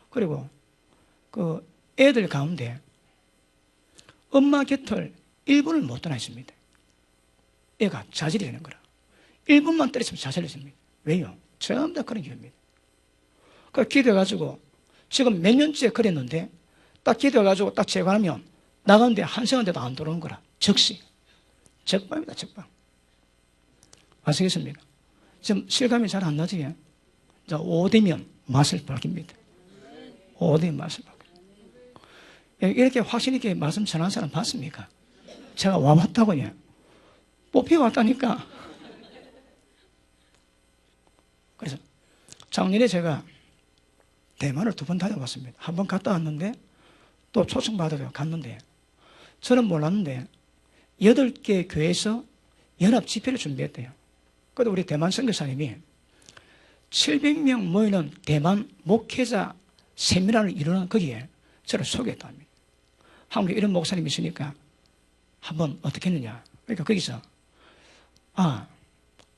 그리고 그 애들 가운데 엄마 곁을 1분을 못 떠나 있습니다. 애가 자질이 되는 거라. 1분만 때렸으면 자살했습니다. 왜요? 전부 다 그런 기회입니다. 그래서 기도해가지고 지금 몇 년째 그랬는데 딱 기도해가지고 딱 제거하면 나가는데 한 시간대도 안 들어오는 거라. 적시. 적방입니다. 적방. 아시겠습니까? 지금 실감이 잘 안 나지? 자, 5되면 맛을 밝힙니다. 5되면 맛을 밝힙니다. 이렇게 확실히 이렇게 말씀 전한 사람 봤습니까? 제가 와봤다고요. 뽑혀왔다니까. 그래서 작년에 제가 대만을 2번 다녀봤습니다. 한 번 갔다 왔는데 또 초청받아서 갔는데 저는 몰랐는데 8개 교회에서 연합 집회를 준비했대요. 그래도 우리 대만 선교사님이 700명 모이는 대만 목회자 세미나를 이루는 거기에 저를 소개했다 합니다. 한국에 이런 목사님이 있으니까 한번 어떻게 했느냐. 그러니까 거기서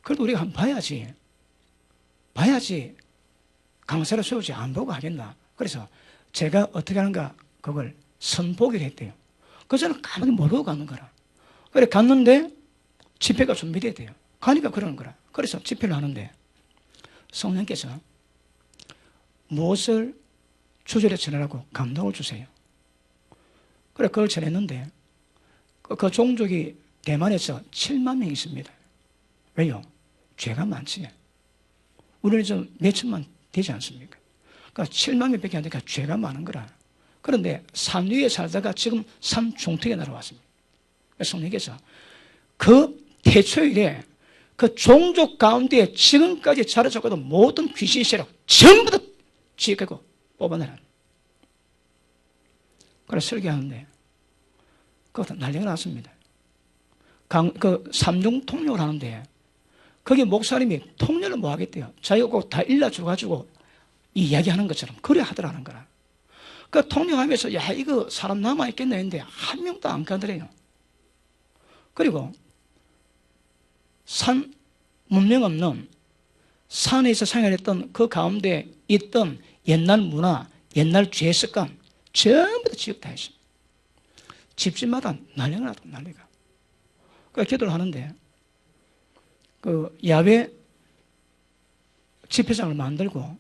그래도 우리가 한번 봐야지 강사를 세우지 안 보고 하겠나. 그래서 제가 어떻게 하는가 그걸 선보기를 했대요. 그래서 저는 까맣게 모르고 가는 거라. 그래 갔는데 집회가 준비됐대요. 가니까 그러는 거라. 그래서 집회를 하는데 성령께서 무엇을 주절에 전하라고 감동을 주세요. 그래 그걸 전했는데 그 종족이 대만에서 7만 명 있습니다. 왜요? 죄가 많지. 우리는 좀 몇천만 되지 않습니까? 그러니까 7만 명밖에 안 되니까 죄가 많은 거라. 그런데 산 위에 살다가 지금 산 중턱에 날아왔습니다. 성령께서 그 태초일에 그 종족 가운데 지금까지 자리 잡고도 모든 귀신 세력 전부 다 지켜고 뽑아내라. 그래서 설교하는데 그것도 난리가 났습니다. 그 삼중 통역을 하는데 거기 목사님이 통역을 뭐 하겠대요. 자기가 꼭 다 일러줘가지고 이야기하는 것처럼 그래 하더라는 거라. 그 통역하면서 야 이거 사람 남아있겠네 했는데 한 명도 안 가더래요. 그리고 산 문명 없는 산에서 생활했던 그 가운데 있던 옛날 문화, 옛날 죄 습관 전부 다 지적 다 했습니다. 집집마다 난리가 나도 난리가. 그 기도를 하는데 그 야외 집회장을 만들고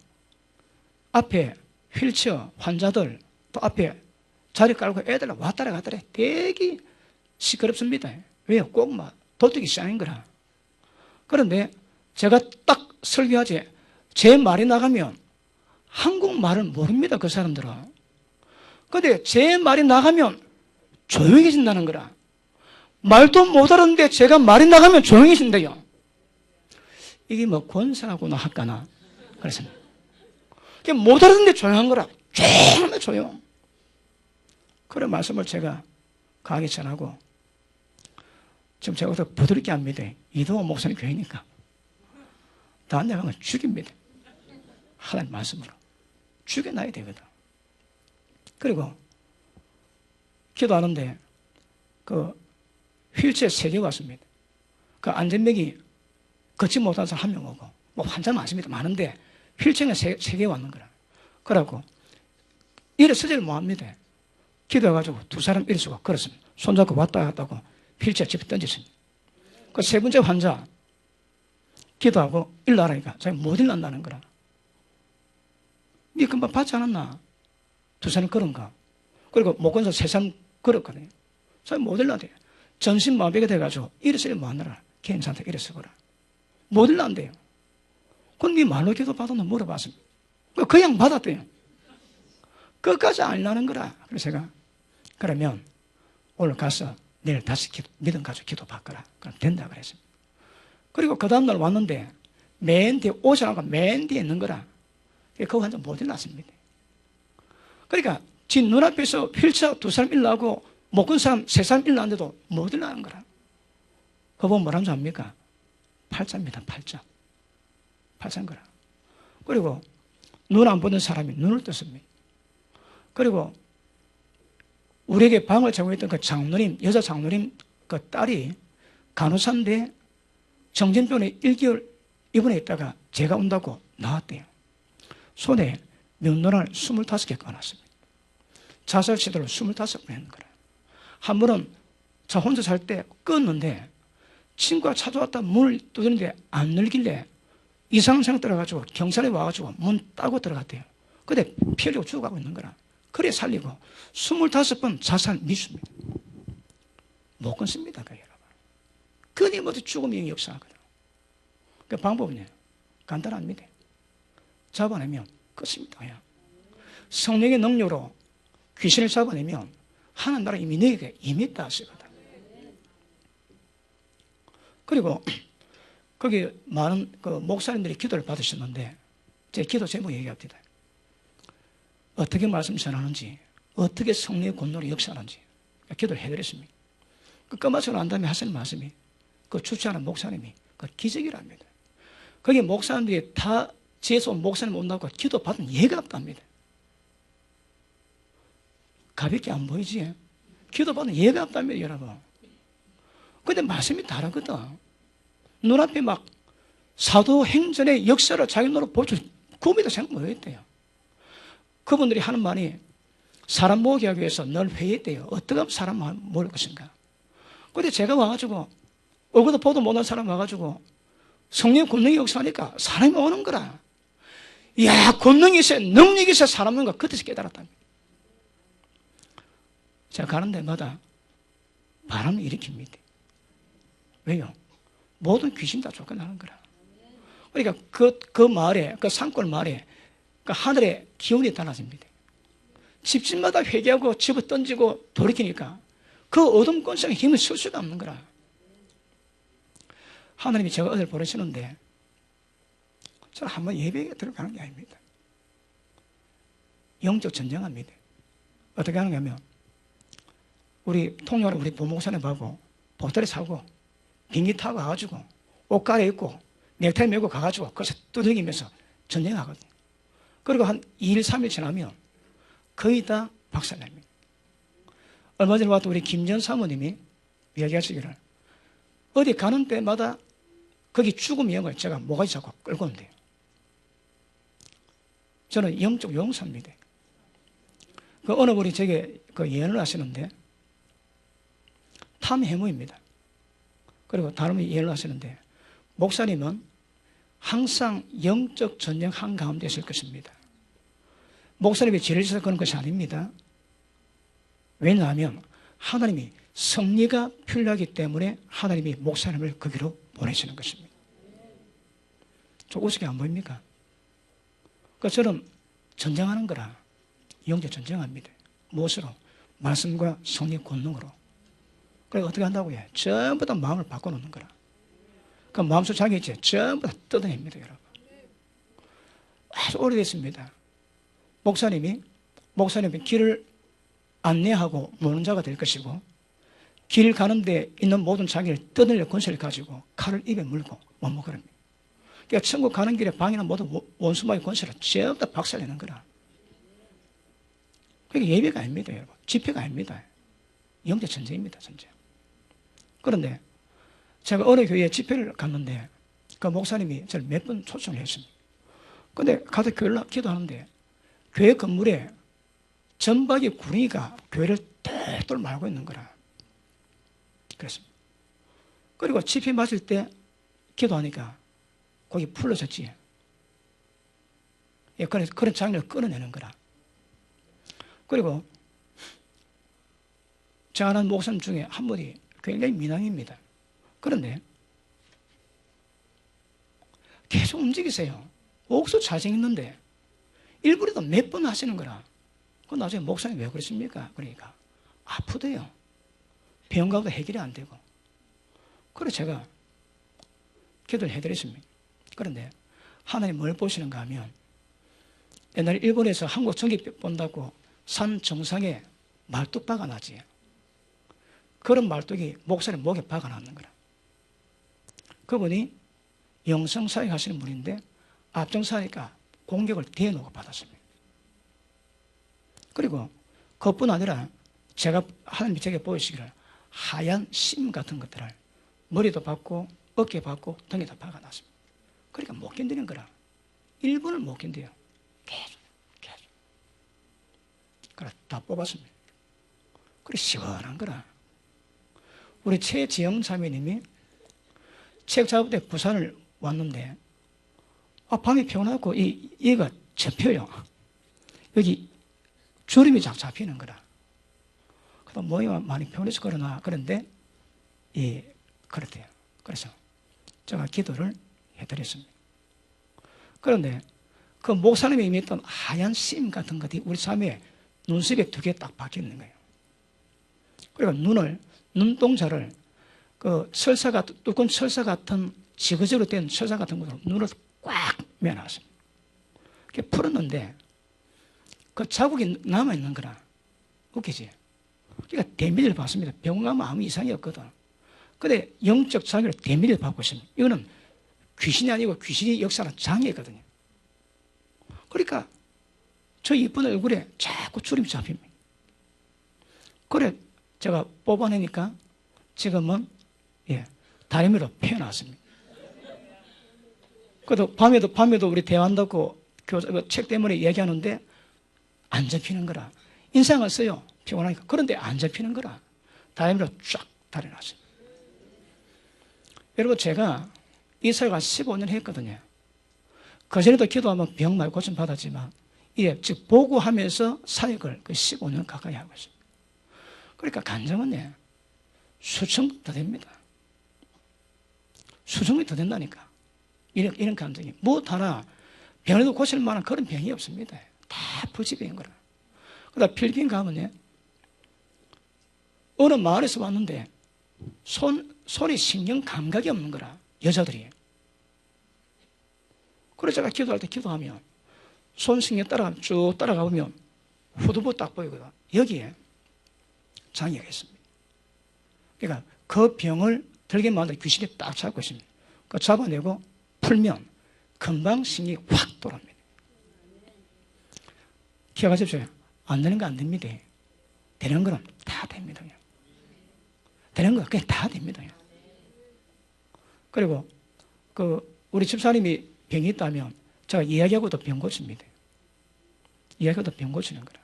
앞에 휠체어 환자들 또 앞에 자리 깔고 애들 왔다라 갔다라 되게 시끄럽습니다. 왜요? 꼭 막 도둑이 쌓인 거라. 그런데 제가 딱 설교하지 제 말이 나가면 한국말을 모릅니다. 그 사람들은. 그런데 제 말이 나가면 조용해진다는 거라. 말도 못 알았는데 제가 말이 나가면 조용해진대요. 이게 뭐 권사하고나 할까나. 그래서 못 알았는데 조용한 거라. 조용하면 조용. 그런 말씀을 제가 강하게 전하고 지금 제가 더 부드럽게 합니다. 이동호 목사님 교회니까. 다른 데 가면 죽입니다. 하나님 말씀으로. 죽여놔야 되거든. 그리고 기도하는데 그 휠체어 3개 왔습니다. 그 안전벨이 걷지 못한 사람 1명 오고 뭐 환자 많습니다. 많은데 휠체어가 3개 왔는 거라. 그래갖고 일어서지를 못합니다. 기도해가지고 2사람 일어서고 그렇습니다. 손잡고 왔다 갔다 하고 휠체어 집에 던졌습니다. 그 3번째 환자 기도하고 일어나라니까 자기 못 일어난다는 거라. 니 금방 받지 않았나? 2사람 걸은가? 그리고 목건사 3사람 걸었거든요. 자기 못 일어나대. 전신마비가 돼가지고 일어서지 못하느라 개인 상태 일어서거라. 못 일어난대요. 그럼 니 말로 기도 받았나 물어봤습니다. 그냥 받았대요. 끝까지 안 일어나는 거라. 그래서 제가 그러면 오늘 가서 내일 다시 믿음 가지고 기도 받거라. 그럼 된다 그랬습니다. 그리고 그 다음날 왔는데 맨 뒤에 옷이 나가 맨 뒤에 있는 거라. 그거 완전 못 일어났습니다. 그러니까 지 눈앞에서 휠체어 2사람 일어나고 못 건 사람, 세 사람 일어났는데도 못 일어나는 거라. 그거 보면 뭐라는 줄 압니까? 팔자입니다, 팔자. 팔자인 거라. 그리고 눈 안 보는 사람이 눈을 떴습니다. 그리고 우리에게 방을 제공했던 그 장로님, 여자 장로님 그 딸이 간호사인데 정신병원에 1개월 입원해 있다가 제가 온다고 나왔대요. 손에 명란을 25개 꺼놨습니다. 자살 시도를 25번 했는 거라. 한 번은 저 혼자 살 때 껐는데 친구가 찾아왔다 문을 두드리는데 안 열길래 이상한 생각 들어가지고 경찰에 와가지고 문 따고 들어갔대요. 근데 피 흘리고 죽어가고 있는 거라. 그래 살리고 25번 자살 미수입니다. 못 끊습니다, 여러분. 끊임없이 죽음이 역사하거든. 그 방법은요, 간단합니다. 잡아내면 끝입니다. 그냥. 성령의 능력으로 귀신을 잡아내면 하나님 나라 이미 너에게 임했다 하시거든. 그리고 거기 많은 그 목사님들이 기도를 받으셨는데 제 기도 제목 얘기합니다. 어떻게 말씀 전하는지, 어떻게 성령의 권능으로 역사하는지 기도를 해드렸습니다. 그 끝마치고 난 다음에 하시는 말씀이 그 주최하는 목사님이 그 기적이랍니다. 거기 목사님들이 다 지에서 온 목사님 온다고 기도 받은 예가 없답니다. 가볍게 안 보이지? 기도 받은 예가 없답니다, 여러분. 근데 말씀이 다르거든. 눈앞에 막 사도행전의 역사를 자기 눈으로 보여줄 꿈에도 생각 못 했대요. 그분들이 하는 말이 사람 모으기 하기 위해서 늘 회의했대요. 어떻게 하면 사람 모을 것인가. 근데 제가 와가지고 얼굴도 보도 못한 사람 와가지고 성령 권능이 역사하니까 사람이 오는 거라. 이야, 권능이 있어야, 능력이 있어야 사람 오는 거 그때서 깨달았답니다. 제가 가는 데마다 바람을 일으킵니다. 왜요? 모든 귀신 다 쫓겨나는 거라. 그러니까 그 마을에, 그 산골 마을에 그 하늘의 기운이 달라집니다. 집집마다 회개하고 집어 던지고 돌이키니까 그 어둠 권성에 힘을 쓸 수가 없는 거라. 하나님이 제가 어딜 보내시는데 저는 한번 예배에 들어가는 게 아닙니다. 영적 전쟁합니다. 어떻게 하는가 하면 우리 통역을 우리 부목사님하고 보따리 사고 비행기 타고 가가지고 옷 갈아입고 넥타이 메고 가가지고 그래서 두들기면서 전쟁하거든요. 그리고 한 2일, 3일 지나면 거의 다 박살납니다. 얼마 전에 왔던 우리 김전 사모님이 이야기하시기를 어디 가는 때마다 거기 죽음의 영을 제가 모가지 잡고 끌고 온대요. 저는 영적 용사입니다. 그 어느 분이 제게 그 예언을 하시는데 탐해무입니다. 그리고 다른 분이 예언을 하시는데 목사님은 항상 영적 전쟁 한가운데 있을 것입니다. 목사님이 죄를 지어서 그런 것이 아닙니다. 왜냐하면 하나님이 성리가 필요하기 때문에 하나님이 목사님을 거기로 보내시는 것입니다. 좀 우습게 안 보입니까? 그처럼 전쟁하는 거라. 영적 전쟁합니다. 무엇으로? 말씀과 성령 권능으로. 그래서 어떻게 한다고요? 전부 다 마음을 바꿔놓는 거라. 그 마음속 자기 있지? 전부 다 뜯어냅니다, 여러분. 아주 오래됐습니다. 목사님이 길을 안내하고 모는 자가 될 것이고 길 가는데 있는 모든 자기를 뜯어낼 권세를 가지고 칼을 입에 물고 못먹으랍니다. 그러니까 천국 가는 길에 방해는 모든 원수마의 권세를 전부 다 박살내는 거라. 그게 예배가 아닙니다, 여러분. 집회가 아닙니다. 영적 전쟁입니다, 전쟁. 그런데 제가 어느 교회에 집회를 갔는데 그 목사님이 저를 몇 번 초청을 했습니다. 근데 가서 교회를 기도하는데 교회 건물에 전박이 구렁이가 교회를 똘똘 말고 있는 거라. 그랬습니다. 그리고 집회 마칠 때 기도하니까 거기 풀러졌지. 예, 그런 장면을 끌어내는 거라. 그리고 제가 아는 목사님 중에 한 분이 굉장히 미남입니다. 그런데 계속 움직이세요. 옥수 잘생겼는데 일부러도 몇 번 하시는 거라. 그럼 나중에 목사님 왜 그러십니까? 그러니까 아프대요. 병 가도 해결이 안 되고. 그래서 제가 기도를 해드렸습니다. 그런데 하나님 뭘 보시는가 하면 옛날에 일본에서 한국 전기 본다고 산 정상에 말뚝박아 나지. 그런 말뚝이 목사님 목에 박아놨는 거라. 그분이 영성사역 하시는 분인데 앞장서니까 공격을 대놓고 받았습니다. 그리고 그뿐 아니라 제가 하나님이 제게 보이시기를 하얀 심 같은 것들을 머리도 박고 어깨 박고 등에다 박아놨습니다. 그러니까 못 견디는 거라. 1분을 못 견뎌요. 계속. 그래 다 뽑았습니다. 그래 시원한 거라. 우리 최지영 자매님이 책 작업 때 부산을 왔는데 밤이 피곤하고 얘가 접혀요. 여기 주름이 잡히는 거라. 그다음 모이가 많이 피곤해서 그러나 그런데 그렇대요. 그래서 제가 기도를 해드렸습니다. 그런데 그 목사님이 이미 했던 하얀 심 같은 것이 우리 자매의 눈썹에 2개 딱 박혀 있는 거예요. 그리고 눈동자를 두꺼운 철사 같은 지그재그로 된 철사 같은 것으로 눈을 꽉 매놨습니다. 그게 풀었는데 그 자국이 남아있는 거라. 웃기지? 그러니까 대미를 받습니다. 병원 가면 아무 이상이 없거든. 근데 영적 장애를 대미를 받고 있습니다. 이거는 귀신이 아니고 귀신이 역사하는 장애거든요. 그러니까 저 이쁜 얼굴에 자꾸 주름이 잡힙니다. 그래 제가 뽑아내니까 지금은 다리미로 표현했습니다. 그래도 밤에도 우리 대화한다고 책 때문에 얘기하는데 안 잡히는 거라. 인상을 써요. 피곤하니까. 그런데 안 잡히는 거라. 다리미로 쫙 다려놨습니다. 여러분 제가 이 사역을 15년 했거든요. 그전에도 기도하면 병 많이 고침 받았지만 즉 보고하면서 사역을 15년 가까이 하고 있습니다. 그러니까 간증은 수천 번 더 됩니다. 수천 번이 더 된다니까. 이런 간증이. 무엇 하나 병에도 고칠 만한 그런 병이 없습니다. 다 불치병인 거라. 그러다 필리핀 가면 어느 마을에서 왔는데 손에 신경 감각이 없는 거라. 여자들이. 그래서 제가 기도할 때 기도하면 손 신경 쭉 따라가 보면 후두부 딱 보이거든. 여기에 장애가 있습니다. 그러니까 그 병을 들게 만든 귀신이 딱 잡고 있습니다. 그 잡아내고 풀면 금방 신경이 확 돌아옵니다. 기억하십시오. 안 되는 거 안 됩니다. 되는 거는 다 됩니다. 되는 거 그냥 다 됩니다. 그리고 우리 집사님이 병이 있다면 제가 이야기하고도 병 고칩니다. 이야기하고도 병 고치는 거라.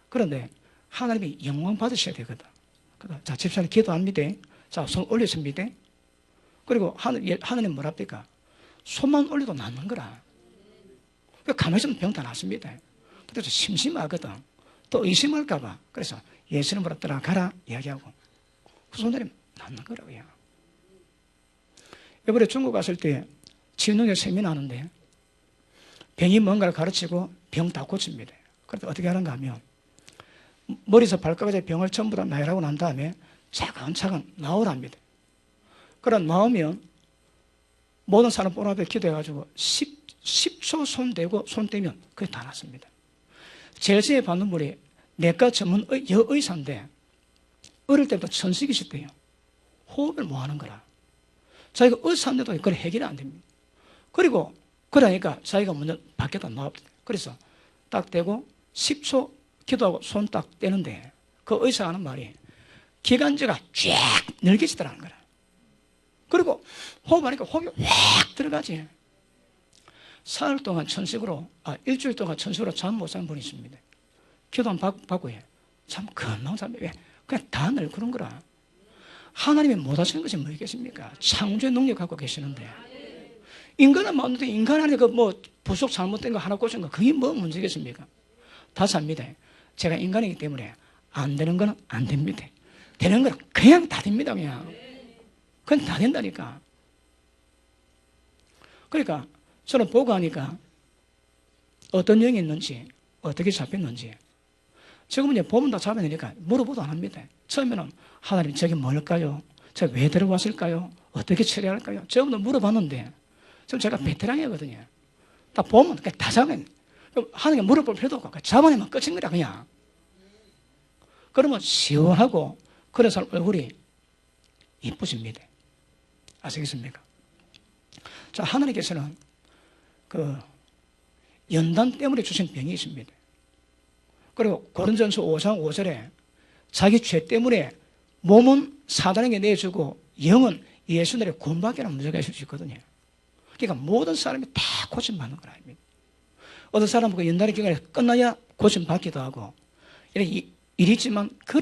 그런데 하나님이 영광 받으셔야 되거든. 자, 집사님 기도합니다. 자, 손 올렸습니다. 그리고 하나님 뭐랍니까? 손만 올려도 낫는 거라. 가만히 있으면 병 다 낫습니다. 그래서 심심하거든. 또 의심할까봐. 그래서 예수님으로 들어가라 이야기하고 그 손들이 낫는 거라고요. 이번에 중국 갔을 때 치유능력 세미나 하는데 병이 뭔가를 가르치고 병 다 고칩니다. 그래서 어떻게 하는가 하면 머리에서 발끝까지 병을 전부 다 나열하고 난 다음에 차근차근 나오랍니다. 그럼 나오면 모든 사람 본 앞에 기도해가지고 10초 손 대고 손 떼면 그게 다 났습니다. 제일 처음에 받는 분이 내과 전문 여의사인데 어릴 때부터 천식이 있었대요. 호흡을 못 하는 거라. 자기가 의사인데도 그걸 해결이 안 됩니다. 그리고 그러니까 자기가 먼저 밖에다 나왔대요. 그래서 딱 대고 10초 기도하고 손 딱 떼는데 그 의사가 하는 말이 기관지가 쫙 늘겨지더라는 거라. 그리고 호흡하니까 호흡이 확 들어가지. 사흘 동안 천식으로, 일주일 동안 천식으로 잠 못 자는 분이 있습니다. 기도 한번 받고 해. 참 금방 잠, 왜? 그냥 다 늙는 거라. 하나님이 못 하시는 것이 뭐겠습니까? 창조의 능력 갖고 계시는데. 인간은 맞는데 인간 안에 부속 잘못된 거 하나 꽂은 거 그게 뭐 문제겠습니까? 다 잡니다. 제가 인간이기 때문에 안 되는 건 안 됩니다. 되는 건 그냥 다 됩니다. 그냥 다 된다니까. 그러니까 저는 보고 하니까 어떤 영이 있는지 어떻게 잡혔는지 지금은 보면 다 잡아내니까 물어보도 안 합니다. 처음에는 하나님 저게 뭘까요? 제가 왜 들어왔을까요? 어떻게 처리할까요? 저번에 물어봤는데 지금 제가 베테랑이거든요. 다 보면 그냥 다 잡아내. 하나님께 물어볼 필요도 없고 잡아내면 끝인 거야 그냥. 그러면 시원하고 그런 사람 얼굴이 이쁘집니다. 아시겠습니까? 자, 하나님께서는 그 연단 때문에 주신 병이 있습니다. 그리고 고린전서 5장 5절에 자기 죄 때문에 몸은 사단에게 내주고 영은 예수님의 구원받기라는 문제가 있을 수 있거든요. 그러니까 모든 사람이 다 고침받는 건 아닙니다. 어떤 사람은 그 연단의 기간이 끝나야 고침받기도 하고 이런 일이 있지만 그